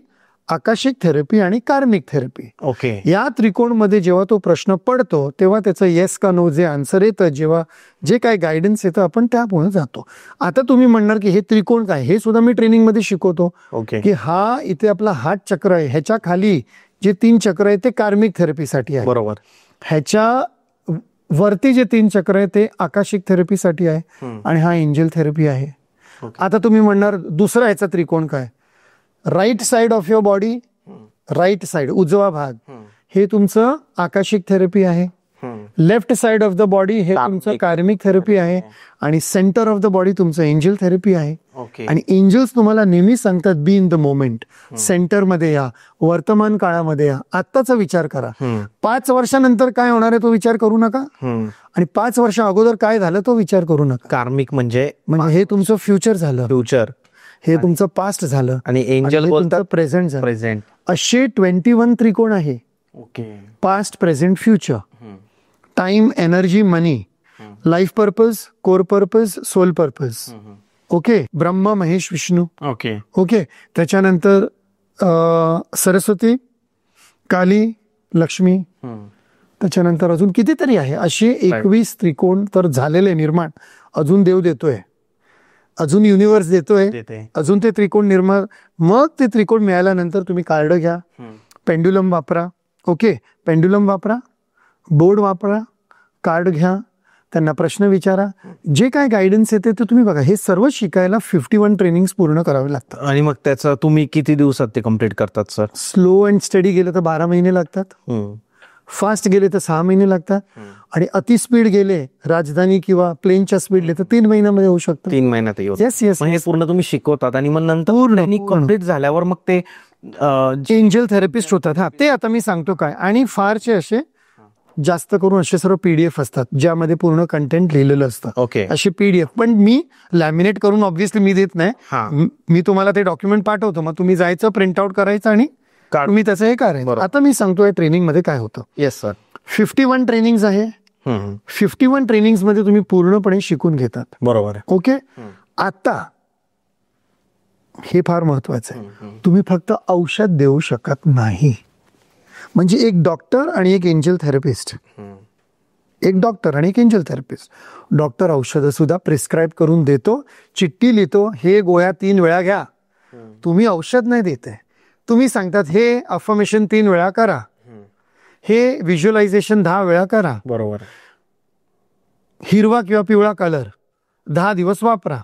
आकाशिक थेरपी आणि कार्मिक थेरपी. ओके. या त्रिकोणमध्ये जेव्हा तो प्रश्न पडतो तेव्हा त्याचं येस का नो जे आन्सर येतं, जेव्हा जे काय गायडन्स येतं आपण त्यामुळे जातो. आता तुम्ही म्हणणार की हे त्रिकोण काय, हे सुद्धा मी ट्रेनिंग मध्ये शिकवतो. ओके. की हा इथे आपला हात चक्र आहे, ह्याच्या खाली जे 3 चक्र आहे ते कार्मिक थेरपीसाठी आहे. बरोबर. ह्याच्या वरती जे 3 चक्र आहे ते आकाशिक थेरपीसाठी आहे आणि हा एंजल थेरपी आहे. आता तुम्ही म्हणणार दुसरा ह्याचा त्रिकोण काय, right side of your body, right side उजवा भाग हे तुमचं आकाशिक थेरपी आहे. Left side of the body हे तुमचं कार्मिक थेरपी आहे आणि सेंटर ऑफ द बॉडी तुमचं एंजल थेरपी आहे. आणि एंजल्स तुम्हाला नेहमी सांगतात be in the moment, centre मध्ये या, वर्तमान काळामध्ये या, आत्ताचा विचार करा. 5 वर्षानंतर काय होणार आहे तो विचार करू नका आणि 5 वर्ष अगोदर काय झालं तो विचार करू नका. कार्मिक म्हणजे हे तुमचं फ्युचर झालं, हे तुमचं पास्ट झालं आणि एंजल बोलतात प्रेझेंट झालं. प्रेझेंट असे 21 त्रिकोण आहे. Past, present, future, time, energy, money, life purpose, core purpose, soul purpose. Okay. Brahma, Mahesh, Vishnu. Okay. त्याच्यानंतर सरस्वती, काली, लक्ष्मी. त्याच्यानंतर अजून कितीतरी आहे. असे 21 त्रिकोण तर झालेले निर्माण. अजून देव देतोय, अजून युनिव्हर्स देतोय, अजून ते त्रिकोण निर्माण. मग ते त्रिकोण मिळाल्यानंतर तुम्ही कार्ड घ्या, पेंड्युलम वापरा. ओके. पेंड्युलम वापरा, बोर्ड वापरा, कार्ड घ्या, त्यांना प्रश्न विचारा, जे काय गायडन्स येते ते तुम्ही बघा. हे सर्व शिकायला 51 ट्रेनिंग्स पूर्ण करावे लागतात. आणि मग त्याचं तुम्ही किती दिवसात ते कम्प्लीट करतात सर? स्लो अँड स्टडी गेलं तर 12 महिने लागतात, फास्ट गेले तर 6 महिने लागतात आणि अति स्पीड गेले, राजधानी किंवा प्लेनच्या स्पीडले तर 3 महिन्यामध्ये होऊ शकतं. 3 महिन्यात येऊ. येस. हे पूर्ण तुम्ही शिकवतात आणि मग नंतर कम्प्लीट झाल्यावर मग ते एंजल थेरपिस्ट होतात. ते आता मी सांगतो काय. आणि फारचे असे जास्त करून असे सर्व PDF असतात ज्यामध्ये पूर्ण कंटेंट लिहिलेलं असतं. ओके. असे PDF पण मी लॅमिनेट करून ऑब्व्हियसली मी देत हा. नाही. मी तुम्हाला ते डॉक्युमेंट पाठवतो, मग तुम्ही जायचं प्रिंटआउट करायचं आणि तुम्ही त्याचं हे करायचं. बरोबर. आता मी सांगतोय ट्रेनिंग मध्ये काय होतं. Yes sir. 51 ट्रेनिंग्स आहे. 51 ट्रेनिंग्स मध्ये तुम्ही पूर्णपणे शिकून घेतात. बरोबर आहे. ओके. आता हे फार महत्वाचं आहे, तुम्ही फक्त औषध देऊ शकत नाही. म्हणजे एक डॉक्टर आणि एक एंजल थेरपिस्ट, एक डॉक्टर आणि एक एंजल थेरपिस्ट. डॉक्टर औषधं सुद्धा प्रिस्क्राईब करून देतो, चिठ्ठी लिहितो, हे गोळ्या 3 वेळा घ्या. तुम्ही औषध नाही देते, तुम्ही सांगतात हे अफर्मेशन 3 वेळा करा, हे व्हिज्युअलायझेशन 10 वेळा करा. बरोबर. हिरवा किंवा पिवळा कलर 10 दिवस वापरा.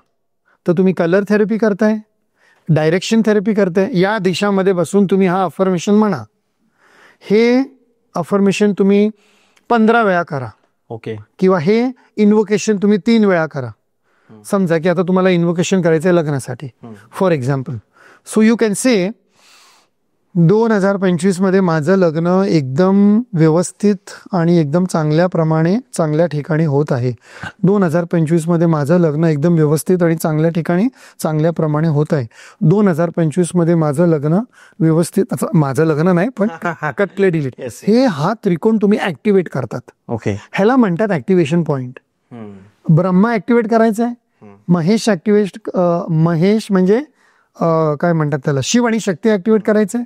तर तुम्ही कलर थेरपी करताय, डायरेक्शन थेरपी करताय. या दिशामध्ये बसून तुम्ही हा अफर्मेशन म्हणा, हे अफर्मेशन तुम्ही 15 वेळा करा. ओके. किंवा हे इन्व्होकेशन तुम्ही 3 वेळा करा. समजा की आता तुम्हाला इन्व्होकेशन करायचंय लग्नासाठी for example. So you can say 2025 मध्ये माझं लग्न एकदम व्यवस्थित आणि एकदम चांगल्या ठिकाणी होत आहे. 2025 मध्ये माझं लग्न एकदम व्यवस्थित आणि चांगल्या ठिकाणी चांगल्या प्रमाणे होत आहे. 2025 मध्ये माझं लग्न व्यवस्थित, माझं लग्न नाही पण कट प्ले डिलीट, हे हा त्रिकोण तुम्ही ऍक्टिव्हेट करतात. ओके. ह्याला म्हणतात ऍक्टिव्हेशन पॉइंट. ब्रह्मा ऍक्टिव्हेट करायचा आहे, महेश म्हणजे काय म्हणतात त्याला, शिव आणि शक्ती ऍक्टिव्हेट करायचंय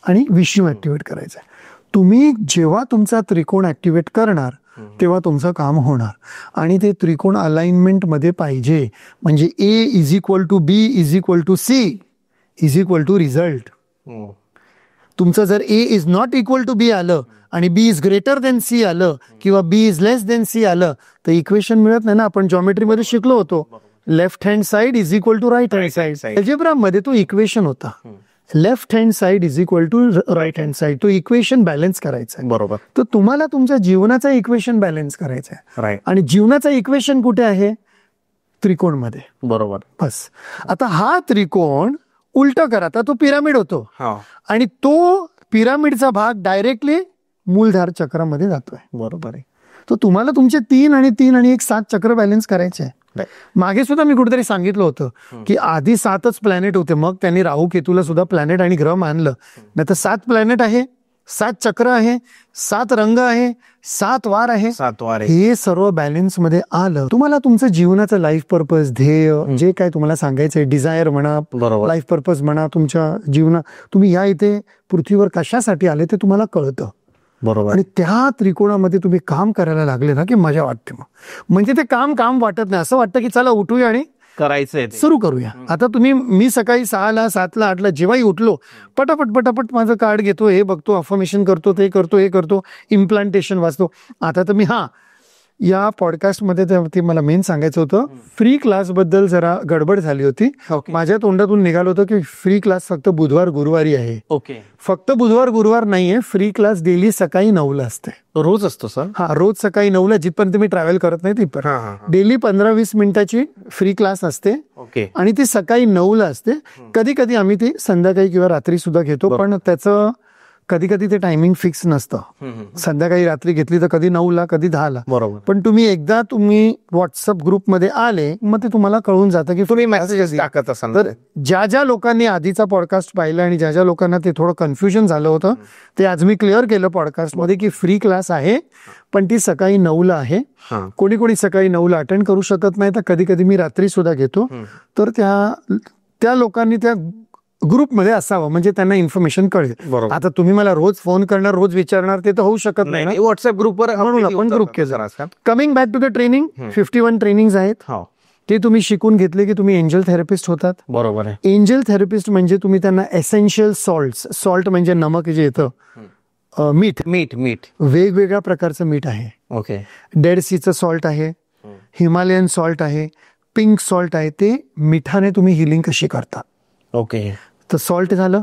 आणि विष्णू ऍक्टिव्हेट करायचंय. तुम्ही जेव्हा तुमचा त्रिकोण ऍक्टिव्हेट करणार तेव्हा तुमचं काम होणार. आणि ते त्रिकोण अलाइनमेंट मध्ये पाहिजे. म्हणजे A=B=C=C रिझल्ट. तुमचं जर A=B आलं आणि B=C आलं किंवा B=C आलं तर इक्वेशन मिळत नाही ना. आपण जॉमेट्रीमध्ये शिकलो होतो, left hand side right hand side. Algebra मध्ये तो इक्वेशन होता, left hand side right hand side. तो इक्वेशन बॅलन्स करायचा आहे. बरोबर. तर तुम्हाला तुमच्या जीवनाचा इक्वेशन बॅलन्स करायचा आहे. राईट. आणि जीवनाचा इक्वेशन कुठे आहे? त्रिकोण मध्ये. बरोबर. बस. आता हा त्रिकोण उलटा करा तर तो पिरामिड होतो. आणि तो पिरामिडचा भाग डायरेक्टली मूलधार चक्रामध्ये जातोय. बरोबर आहे. तर तुम्हाला तुमचे 3 आणि 3 आणि 7 चक्र बॅलन्स करायचे आहे. मागे सुद्धा मी कुठेतरी सांगितलं होतं की आधी 7च प्लॅनेट होते, मग त्यांनी राहू केतूला सुद्धा प्लॅनेट आणि ग्रह मानलं. नाही तर 7 प्लॅनेट आहे, 7 चक्र आहे, 7 रंग आहे, 7 वार आहे. हे सर्व बॅलन्स मध्ये आलं. तुम्हाला तुमचं जीवनाचं लाईफ पर्पज, ध्येय, जे काय तुम्हाला सांगायचंय, डिझायर म्हणा, लाईफ पर्पज म्हणा, तुमच्या जीवनात तुम्ही या इथे पृथ्वीवर कशासाठी आले ते तुम्हाला कळतं. बरोबर. आणि त्या त्रिकोणामध्ये तुम्ही काम करायला लागले ना की मजा वाटते. मग म्हणजे ते काम वाटत नाही, असं वाटतं की चला उठूया आणि करायचंय, सुरू करूया. आता मी सकाळी 6ला 7ला 8ला जेव्हाही उठलो, पटापट माझं कार्ड घेतो, हे बघतो, अफर्मेशन करतो, ते करतो, हे करतो, इम्प्लांटेशन वाचतो. आता तर मी या पॉडकास्टमध्ये ते मला मेन सांगायचं होतं, फ्री क्लास बद्दल जरा गडबड झाली होती. माझ्या तोंडातून निघालं होतं की फ्री क्लास फक्त बुधवार गुरुवारी आहे. ओके. फक्त बुधवार गुरुवार नाहीये, फ्री क्लास डेली सकाळी 9ला असते. रोज असतो सर? हा, रोज सकाळी 9ला, जिथपर्यंत मी ट्रॅव्हल करत नाही तिथपर्यंत डेली 15-20 मिनिटाची फ्री क्लास असते. ओके. आणि ती सकाळी 9ला असते. कधी कधी आम्ही ती संध्याकाळी किंवा रात्री सुद्धा घेतो, पण त्याचं कधी कधी ते टायमिंग फिक्स नसतं. संध्याकाळी रात्री घेतली तर कधी 9ला, कधी 10ला. बरोबर. पण तुम्ही व्हॉट्सअप ग्रुपमध्ये आले मग ते तुम्हाला कळून जातं की तुम्ही मेसेजेस टाकत असाल. तर ज्या लोकांनी आधीचा पॉडकास्ट पाहिला आणि ज्या लोकांना ते थोडं कन्फ्युजन झालं होतं, ते आज मी क्लिअर केलं पॉडकास्टमध्ये की फ्री क्लास आहे, पण ती सकाळी 9ला आहे. कोणी सकाळी 9ला अटेंड करू शकत नाही, तर कधी कधी मी रात्री सुद्धा घेतो. तर त्या लोकांनी त्या ग्रुपमध्ये असावं, म्हणजे त्यांना इन्फॉर्मेशन कळेल. आता तुम्ही मला रोज फोन करणार, रोज विचारणार, ते तर होऊ शकत नाही. व्हॉट्सअप ग्रुपवर म्हणून आपण ग्रुप केला. Coming back to the training, 51 trainings आहेत. ते तुम्ही शिकून घेतले की तुम्ही एंजल थेरपिस्ट होतात. बरोबर आहे. एंजल थेरपिस्ट म्हणजे तुम्ही त्यांना एसेन्शियल सॉल्ट म्हणजे नमक जे येतं, मीठ वेगवेगळ्या प्रकारचं मीठ आहे. ओके. डेड सीचं सॉल्ट आहे, हिमालयन सॉल्ट आहे, पिंक सॉल्ट आहे. ते मिठाने तुम्ही हिलिंग कशी करता. ओके. तर सॉल्ट झालं.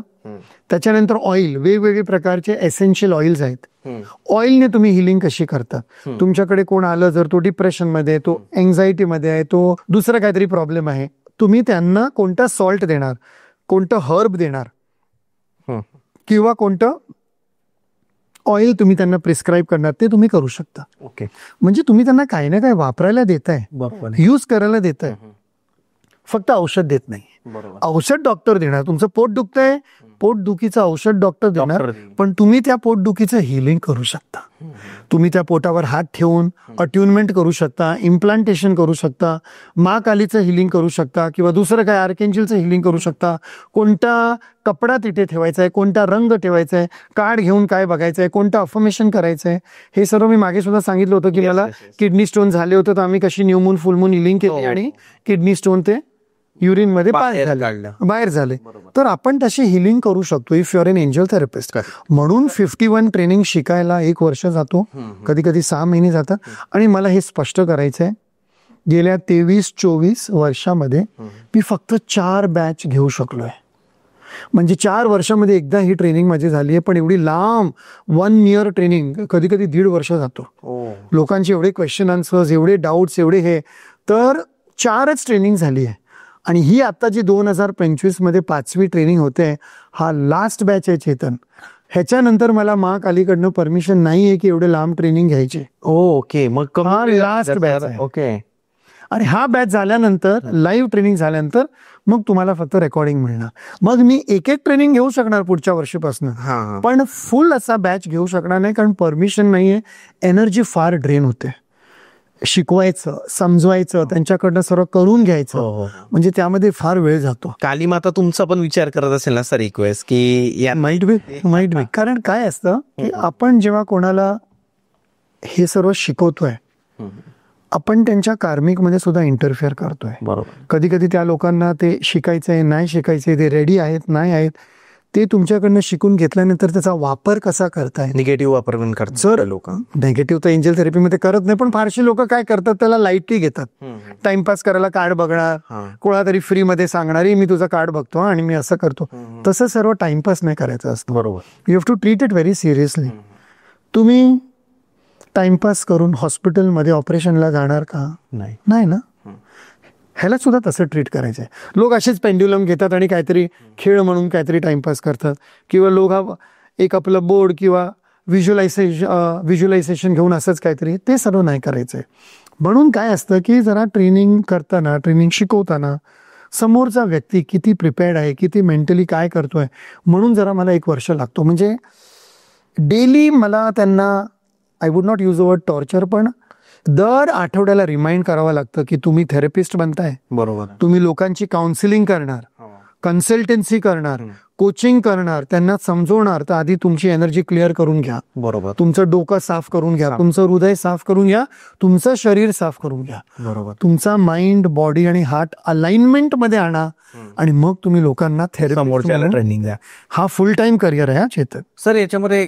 त्याच्यानंतर ऑइल, वेगवेगळे प्रकारचे एसेन्शियल ऑइल्स आहेत. ऑइलने तुम्ही हिलिंग कशी करता. तुमच्याकडे कोण आलं, जर तो डिप्रेशन मध्ये, तो एन्झायटी मध्ये आहे, तो दुसरा काहीतरी प्रॉब्लेम आहे, तुम्ही त्यांना कोणता सॉल्ट देणार, कोणतं हर्ब देणार किंवा कोणतं ऑइल तुम्ही त्यांना प्रिस्क्राईब करणार ते तुम्ही करू शकता. ओके, म्हणजे तुम्ही त्यांना काही ना काही वापरायला देताय, बरोबर यूज करायला देताय, फक्त औषध देत नाही. बरोबर. औषध डॉक्टर देणार. तुमचं पोट दुखतंय, पोटदुखीचं औषध डॉक्टर देणार, पण तुम्ही त्या पोटदुखीचं हिलिंग करू शकता. तुम्ही त्या पोटावर हात ठेवून अट्युनमेंट करू शकता, इम्प्लांटेशन करू शकता, महाकालीचं हिलिंग करू शकता, किंवा दुसरं काय आर्केंजलचं हिलिंग करू शकता. कोणता कपडा तिथे ठेवायचा आहे, कोणता रंग ठेवायचा आहे, कार्ड घेऊन काय बघायचं आहे, कोणतं अफर्मेशन करायचं आहे, हे सर्व मी मागे सुद्धा सांगितलं होतं की मला किडनी स्टोन झाले होते, तर आम्ही कशी new moon full moon healing केली आणि किडनी स्टोन ते युरिन मध्ये बाहेर झाले. तर आपण तशी हिलिंग करू शकतो if your N angel therapist. म्हणून 51 ट्रेनिंग शिकायला 1 वर्ष जातो, कधी कधी 6 महिने जातात. आणि मला हे स्पष्ट करायचं आहे, गेल्या 23-24 वर्षामध्ये मी फक्त 4 बॅच घेऊ शकलोय. म्हणजे 4 वर्षामध्ये एकदा ही ट्रेनिंग माझी झाली आहे. पण एवढी लांब 1 इयर ट्रेनिंग कधी कधी 1.5 वर्ष जातो. लोकांचे एवढे क्वेश्चन आन्सर्स, एवढे डाऊट्स, एवढे हे, तर 4च ट्रेनिंग झाली आहे. आणि ही आता जी 2025 मध्ये 5वी ट्रेनिंग होते, हा लास्ट बॅच आहे चेतन. ह्याच्यानंतर मला महाकालीकडनं परमिशन नाही आहे की एवढे लांब ट्रेनिंग घ्यायचे. ओके, मग हा लास्ट बॅच आहे. ओके. आणि हा बॅच झाल्यानंतर, लाईव्ह ट्रेनिंग झाल्यानंतर मग तुम्हाला फक्त रेकॉर्डिंग मिळणार. मग मी एक ट्रेनिंग घेऊ शकणार पुढच्या वर्षीपासून, पण फुल असा बॅच घेऊ शकणार नाही, कारण परमिशन नाहीये. एनर्जी फार ड्रेन होते. शिकवायचं, समजवायचं, त्यांच्याकडनं सर्व करून घ्यायचं, म्हणजे त्यामध्ये फार वेळ जातो. कालीमाता तुमचा पण विचार करत असेल ना सर रिक्वेस्ट की या माइट बी. कारण काय असतं की आपण जेव्हा कोणाला हे सर्व शिकवतोय, आपण त्यांच्या कार्मिक मध्ये सुद्धा इंटरफेअर करतोय. बरोबर. कधी कधी त्या लोकांना ते शिकायचंय, नाही शिकायचंय, ते रेडी आहेत, नाही आहेत, ते तुमच्याकडनं शिकून घेतल्यानंतर त्याचा वापर कसा करताय, निगेटिव्ह वापर पण करतात. जर लोक नेगेटिव्ह तर एंजल थेरपीमध्ये करत नाही, पण फारशी लोक काय करतात, त्याला लाईटली घेतात. टाइमपास करायला कार्ड बघणार, कोणातरी फ्री मध्ये सांगणारी मी तुझं कार्ड बघतो आणि मी असं करतो. तसं सर्व टाइमपास नाही करायचं असतं. बरोबर. You have to treat it very seriously. तुम्ही टाइमपास करून हॉस्पिटलमध्ये ऑपरेशनला जाणार का? नाही ना. ह्याला सुद्धा तसं ट्रीट करायचं आहे. लोक असेच पेंड्युलम घेतात आणि काहीतरी खेळ म्हणून काहीतरी टाइमपास करतात, किंवा लोक एक आपलं बोर्ड किंवा व्हिज्युअलायझेशन घेऊन असंच काहीतरी, ते सर्व नाही करायचं आहे. म्हणून काय असतं की जरा ट्रेनिंग करताना, ट्रेनिंग शिकवताना समोरचा व्यक्ती किती प्रिपेअर्ड आहे, किती मेंटली काय करतोय, म्हणून जरा मला 1 वर्ष लागतो. म्हणजे डेली मला त्यांना, I would not use a word torture, पण दर आठवड्याला रिमाइंड करावं लागतं की तुम्ही थेरपिस्ट बनताय. बरोबर. तुम्ही लोकांची काउन्सिलिंग करणार, कन्सल्टन्सी करणार, कोचिंग करणार, त्यांना समजवणार, तर आधी तुमची एनर्जी क्लिअर करून घ्या. बरोबर. तुमचं डोकं साफ करून घ्या, तुमचं हृदय साफ करून घ्या, तुमचं शरीर साफ करून घ्या. बरोबर. तुमचा माइंड, बॉडी आणि हार्ट अलाइनमेंट मध्ये आणा, आणि मग तुम्ही लोकांना समोरच्याला ट्रेनिंग द्या. हा फुल टाइम करिअर आहे. चेतन सर, याच्यामध्ये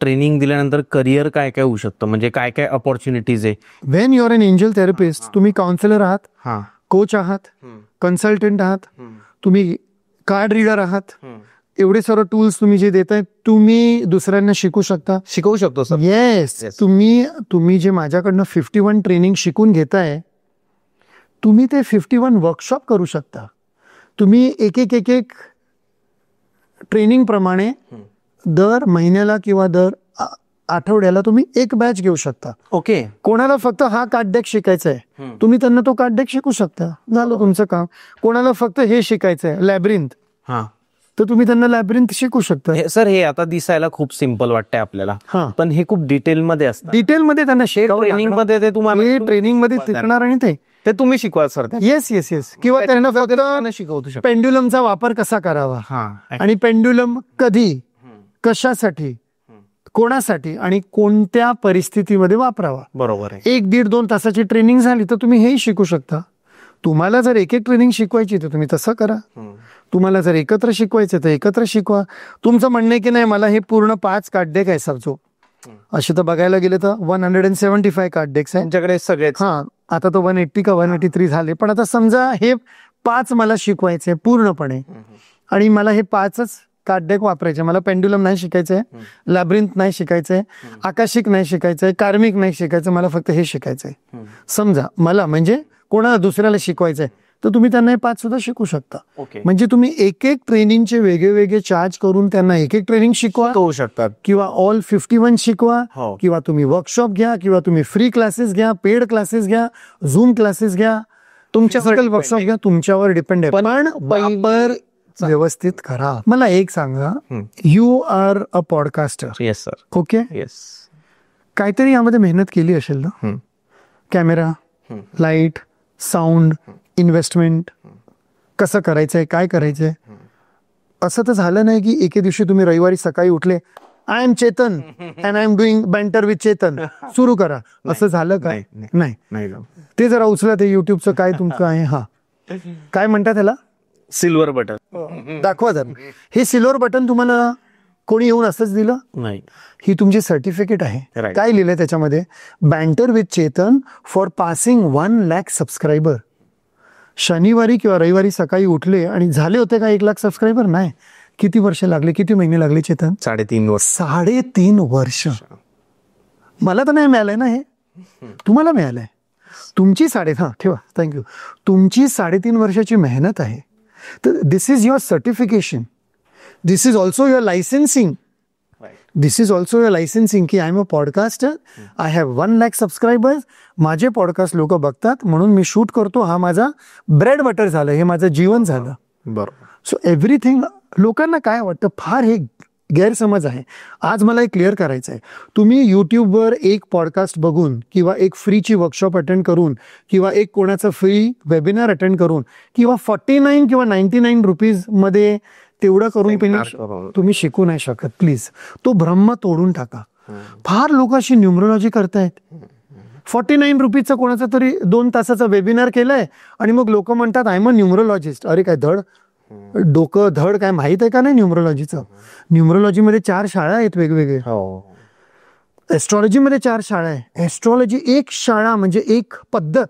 ट्रेनिंग दिल्यानंतर करिअर काय काय होऊ शकतं, म्हणजे काय काय अपॉर्च्युनिटीज आहे? When you are an angel therapist, तुम्ही काउन्सिलर आहात, कोच आहात, कन्सल्टंट आहात, तुम्ही कार्ड रीडर आहात, एवढे सर्व टूल्स तुम्ही जे देताय, तुम्ही दुसऱ्यांना शिकवू शकतो सर. येस. तुम्ही जे माझ्याकडनं 51 ट्रेनिंग शिकून घेताय, तुम्ही ते 51 वर्कशॉप करू शकता. तुम्ही एक ट्रेनिंग प्रमाणे दर महिन्याला किंवा दर आठवड्याला तुम्ही 1 बॅच घेऊ शकता. ओके. कोणाला फक्त हा कार्ड डेक शिकायचा आहे, तुम्ही त्यांना तो कार्ड डेक शिकू शकता, झालं तुमचं काम. कोणाला फक्त हे शिकायचंय, लॅब्रिंथ, तर तुम्ही त्यांना लॅब्रिंथ शिकू शकता. सर, हे आता दिसायला खूप सिम्पल वाटतंय आपल्याला, पण हे खूप डिटेलमध्ये असतं. डिटेलमध्ये त्यांना ट्रेनिंग मध्ये ते तुम्हाला ट्रेनिंग मध्ये शिकणार, आणि ते तुम्ही शिकवा सर. येस. किंवा त्यांना फक्त शिकवतो शकतो पेंड्युलमचा वापर कसा करावा, आणि पेंड्युलम कधी, कशासाठी, कोणासाठी आणि कोणत्या परिस्थितीमध्ये वापरावा. बरोबर आहे. 1-1.5-2 तासाची ट्रेनिंग झाली तर तुम्ही हेही शिकू शकता. तुम्हाला जर एक ट्रेनिंग शिकवायची तर तुम्ही तसं करा. तुम्हाला जर एकत्र शिकवायचं तर एकत्र शिकवा. तुमचं म्हणणं आहे की नाही मला हे पूर्ण 5 कार्ड डेक आहे सबजो, असे तर बघायला गेले तर 175 कार्ड डेक्स आहे तुमच्याकडे सगळे. आता तो 180 का 183 झाले, पण आता समजा हे 5 मला शिकवायचे पूर्णपणे, आणि मला हे 5च कार्ड डेक वापरायचे. मला पेंड्युलम नाही शिकायचंय, लॅब्रिंथ नाही शिकायचंय, आकाशिक नाही शिकायचंय, कार्मिक नाही शिकायचं, मला फक्त हे शिकायचंय. समजा मला, म्हणजे कोणाला दुसऱ्याला शिकवायचंय, तर तुम्ही त्यांना हे 5 सुद्धा शिकू शकता. ओके, म्हणजे तुम्ही एक एक ट्रेनिंगचे वेगळे वेगळे चार्ज करून त्यांना एक एक ट्रेनिंग शिकवा, होऊ शकतात. किंवा ऑल 51 शिकवा, हो. किंवा तुम्ही वर्कशॉप घ्या, किंवा तुम्ही फ्री क्लासेस घ्या, पेड क्लासेस घ्या, झूम क्लासेस घ्या, तुमच्यावर वर्कशॉप घ्या, तुमच्यावर डिपेंड आहे. पण वापर व्यवस्थित करा. मला एक सांगा, you are a podcaster. Yes sir. Okay, yes. काहीतरी यामध्ये मेहनत केली असेल ना. कॅमेरा, लाईट, साऊंड, इन्व्हेस्टमेंट, कसं करायचंय, काय करायचंय. असं तर झालं नाही की एके दिवशी तुम्ही रविवारी सकाळी उठले, I am Chetan and I am doing banter with Chetan, सुरू करा. असं झालं काय? नाही. ते जरा उचला, ते युट्यूबचं काय तुमचं आहे. हा, काय म्हणतात त्याला, सिल्वर बटन दाखवा जर. हे सिल्वर बटन तुम्हाला कोणी येऊन असंच दिलं नाही. ही तुमची सर्टिफिकेट आहे. Right. काय लिहिलंय त्याच्यामध्ये, बँटर with Chetan for passing 1 lakh subscriber. शनिवारी किंवा रविवारी सकाळी उठले आणि झाले होते का 1 लाख सबस्क्रायबर? नाही. किती वर्ष लागले, किती महिने लागले चेतन? 3.5 वर्ष. 3.5 वर्ष. मला तर नाही मिळालंय ना हे, तुम्हाला मिळालंय. तुमची ठेवा, थँक्यू. तुमची 3.5 वर्षाची मेहनत आहे. तर this is your certification. This is also your licensing. This is also your licensing की I am a podcaster, I have 1 lakh subscribers. माझे पॉडकास्ट लोक बघतात म्हणून मी शूट करतो. हा माझा ब्रेड बटर झालं, हे माझं जीवन झालं. बरोबर. So everything. लोकांना काय वाटतं, फार हे गैरसमज आहे. आज मला हे क्लिअर करायचं आहे. तुम्ही यूट्यूबवर एक पॉडकास्ट बघून, किंवा एक फ्रीची वर्कशॉप अटेंड करून, किंवा एक कोणाचं फ्री वेबिनार अटेंड करून, किंवा 49 किंवा 99 रुपीजमध्ये तेवढं करून तुम्ही शिकू नाही शकत. प्लीज तो भ्रम तोडून टाका. फार लोक अशी न्यूमरोलॉजी करतायत. 49 रुपीजचा कोणाचा तरी 2 तासाचा वेबिनार केलाय आणि मग लोक म्हणतात आय एम अ न्यूमरोलॉजिस्ट. अरे काय डोकं धड काय माहित आहे का नाही न्यूमरोलॉजीचं? न्यूमरोलॉजीमध्ये 4 शाळा आहेत वेगवेगळे. एस्ट्रॉलॉजीमध्ये 4 शाळा आहे. एस्ट्रॉलॉजी एक शाळा म्हणजे एक पद्धत.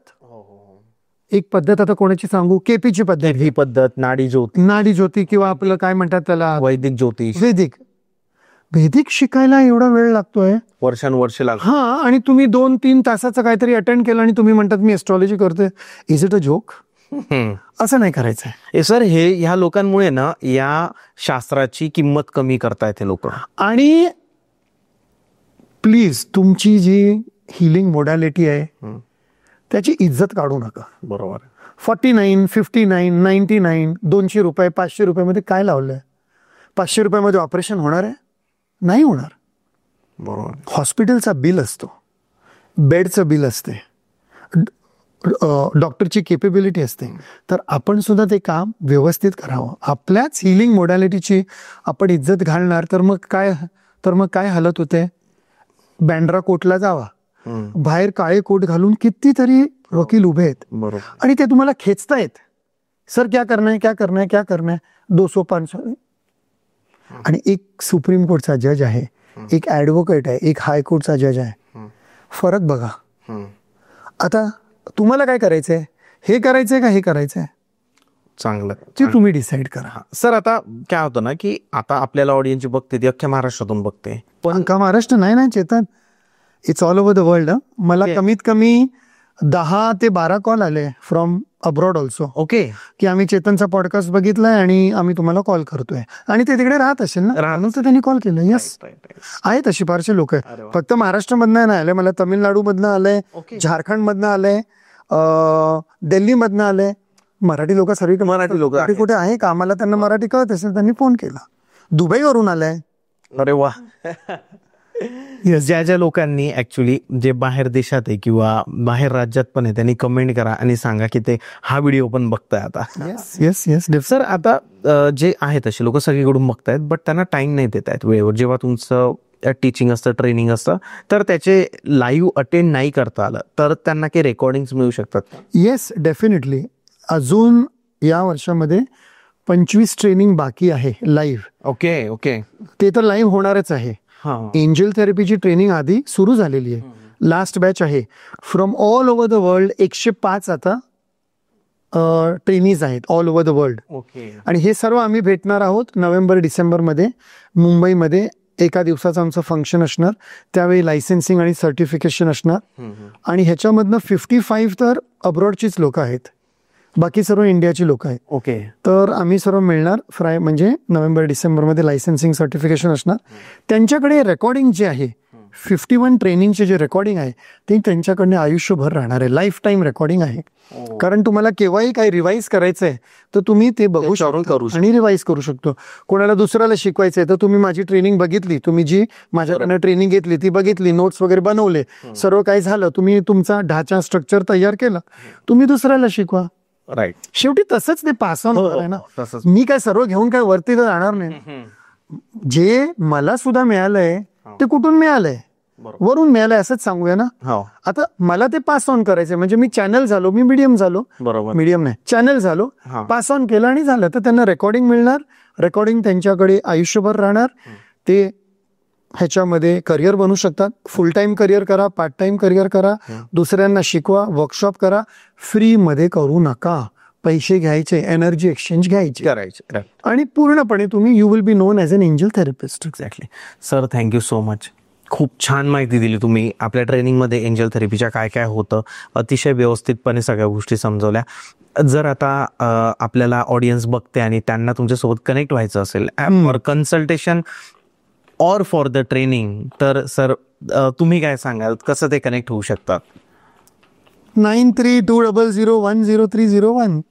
एक पद्धत आता कोणाची सांगू, केपीची पद्धत, ही पद्धत, नाडी ज्योती, किंवा आपलं काय म्हणतात त्याला, वैदिक ज्योतिष. वेदिक शिकायला एवढा वेळ लागतोय, वर्षानुवर्ष लागतो. हा, आणि तुम्ही 2-3 तासाचं काहीतरी अटेंड केलं आणि तुम्ही म्हणतात मी एस्ट्रॉलॉजी करतोय. Is it a joke? असं नाही करायचंय. सर, हे ह्या लोकांमुळे ना या शास्त्राची किंमत कमी करतायत हे लोक. आणि प्लीज तुमची जी हिलिंग मोडॅलिटी आहे त्याची इज्जत काढू नका. बरोबर. 49, 59, 99, 200 रुपये, 500 रुपयामध्ये काय लावलंय? 500 रुपयामध्ये ऑपरेशन होणार आहे? नाही होणार. बरोबर. हॉस्पिटलचा बिल असतो, बेडचं बिल असते, डॉक्टरची केपेबिलिटी असते. तर आपण सुद्धा ते काम व्यवस्थित करावं. आपल्याच हिलिंग मोडॅलिटीची आपण इज्जत घालणार तर मग काय हालत होते? बँड्रा कोर्टला जावा, बाहेर काळे कोट घालून कितीतरी वकील उभे आहेत. बरोबर. आणि ते तुम्हाला खेचतायत. सर क्या करना है, क्या करना है, क्या करना है, 200-500. आणि एक सुप्रीम कोर्टचा जज आहे, एक ॲडव्होकेट आहे, एक हायकोर्टचा जज आहे. फरक बघा. आता तुम्हाला काय करायचंय? हे करायचंय का हे करायचंय? चांगलं ते तुम्ही डिसाईड करा. सर, आता काय होतं ना की आता आपल्याला ऑडियन्स बघते ती अख्ख्या महाराष्ट्रातून बघते, पण का महाराष्ट्र नाही Chetan, it's all over the world. मला कमीत कमी 10 ते 12 कॉल आले फ्रॉम अब्रॉड ऑल्सो. ओके. की आम्ही चेतनचा पॉडकास्ट बघितलाय आणि आम्ही तुम्हाला कॉल करतोय. आणि ते तिकडे राहत असेल ना, तर त्यांनी कॉल केलं. येस, आहेत अशी फारसे लोक आहेत. फक्त महाराष्ट्रामधनं नाही आले, मला तमिळनाडूमधनं आलंय, झारखंडमधनं आलंय, दिल्लीमधनं आलंय. मराठी लोक सर्व, मराठी लोक कुठे आहे का आम्हाला त्यांना मराठी कळत असेल, त्यांनी फोन केला. दुबईवरून आलाय. अरे वा. ज्या लोकांनी ऍक्च्युली जे बाहेर देशात आहे किंवा बाहेर राज्यात पण आहे त्यांनी कमेंट करा आणि सांगा की ते हा व्हिडिओ पण बघताय आता. येस. सर, आता जे आहेत असे लोक सगळीकडून बघतायत, बट त्यांना टाइम नाही देत आहेत वेळेवर. जेव्हा तुमचं टीचिंग असतं, ट्रेनिंग असतं, तर त्याचे लाईव्ह अटेंड नाही करता आलं तर त्यांना काही रेकॉर्डिंग मिळू शकतात? Yes, definitely. अजून या वर्षामध्ये 25 ट्रेनिंग बाकी आहे लाईव्ह. ओके. ते तर लाईव्ह होणारच आहे. एंजल थेरपीची ट्रेनिंग आधी सुरू झालेली आहे, लास्ट बॅच आहे. From all over the world 105 आता ट्रेनीज आहेत ऑल ओव्हर द वर्ल्ड. आणि हे सर्व आम्ही भेटणार आहोत नोव्हेंबर-डिसेंबरमध्ये मुंबईमध्ये. एका दिवसाचं आमचं फंक्शन असणार, त्यावेळी लायसेन्सिंग आणि सर्टिफिकेशन असणार. आणि ह्याच्यामधनं 55 तर अब्रॉडचीच लोक आहेत. बाकी सर्व इंडियाची लोक आहेत. ओके. तर आम्ही सर्व मिळणार म्हणजे नोव्हेंबर डिसेंबरमध्ये लायसन्सिंग सर्टिफिकेशन असणार. त्यांच्याकडे रेकॉर्डिंग जे आहे 51 ट्रेनिंगचे जे रेकॉर्डिंग आहे ते त्यांच्याकडनं आयुष्यभर राहणार आहे. लाईफ टाईम रेकॉर्डिंग आहे. कारण तुम्हाला केव्हाही काही रिवाईज करायचं आहे तर तुम्ही ते बघू शकता आणि रिवाईज करू शकतो. कोणाला दुसऱ्याला शिकवायचं आहे तर तुम्ही माझी ट्रेनिंग बघितली, तुम्ही जी माझ्याकडनं ट्रेनिंग घेतली ती बघितली, नोट्स वगैरे बनवले, सर्व काही झालं, तुम्ही तुमचा ढाचा स्ट्रक्चर तयार केला, तुम्ही दुसऱ्याला शिकवा. राईट. शेवटी तसंच ते पास ऑन होणार आहे ना. मी काय सर्व घेऊन काय वरती तर जाणार नाही. जे मला सुद्धा मिळालंय ते कुठून मिळालंय? वरून मिळालंय असंच सांगूया ना. आता मला ते पास ऑन करायचंय म्हणजे मी चॅनल झालो, मी मीडियम झालो, बरोबर, मीडियम नाही चॅनल झालो, पास ऑन केलं आणि झालं. तर त्यांना रेकॉर्डिंग मिळणार, रेकॉर्डिंग त्यांच्याकडे आयुष्यभर राहणार. ते ह्याच्यामध्ये करिअर बनवू शकतात. फुल टाइम करिअर करा, पार्ट टाइम करिअर करा, दुसऱ्यांना शिकवा, वर्कशॉप करा. फ्री मध्ये करू नका. पैसे घ्यायचे, एनर्जी एक्सचेंज घ्यायची करायचे आणि पूर्णपणे तुम्ही you will be known as an angel therapist. Exactly. Sir thank you so much. खूप छान माहिती दिली तुम्ही. आपल्या ट्रेनिंगमध्ये एंजल थेरपीच्या काय काय होतं अतिशय व्यवस्थितपणे सगळ्या गोष्टी समजवल्या. जर आता आपल्याला ऑडियन्स बघते आणि त्यांना तुमच्यासोबत कनेक्ट व्हायचं असेल for consultation or for the training, तर सर तुम्ही काय सांगाल, कसं ते कनेक्ट होऊ शकतात? 9320010301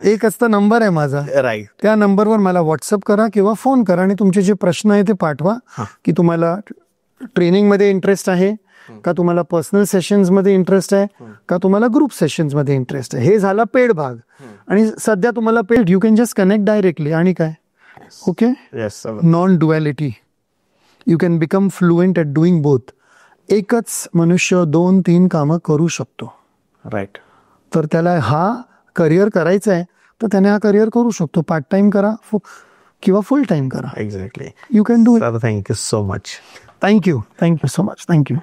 एकच तर नंबर आहे माझा. राईट. त्या नंबरवर मला व्हॉट्सअप करा किंवा फोन करा आणि तुमचे जे प्रश्न आहे ते पाठवा. की तुम्हाला ट्रेनिंगमध्ये इंटरेस्ट आहे का, तुम्हाला पर्सनल सेशन्समध्ये इंटरेस्ट आहे का, तुम्हाला ग्रुप सेशन्समध्ये इंटरेस्ट आहे. हे झाला पेड भाग. आणि सध्या तुम्हाला paid, you can just connect directly. आणि काय, okay, non duality, you can become fluent at doing both. एकच मनुष्य 2-3 कामं करू शकतो. राईट. तर त्याला हा करिअर करायचा आहे तर त्याने हा करिअर करू शकतो. पार्ट टाइम करा किंवा फुल टाइम करा. Exactly. You can do it. Thank you so much. Thank you so much. Thank you.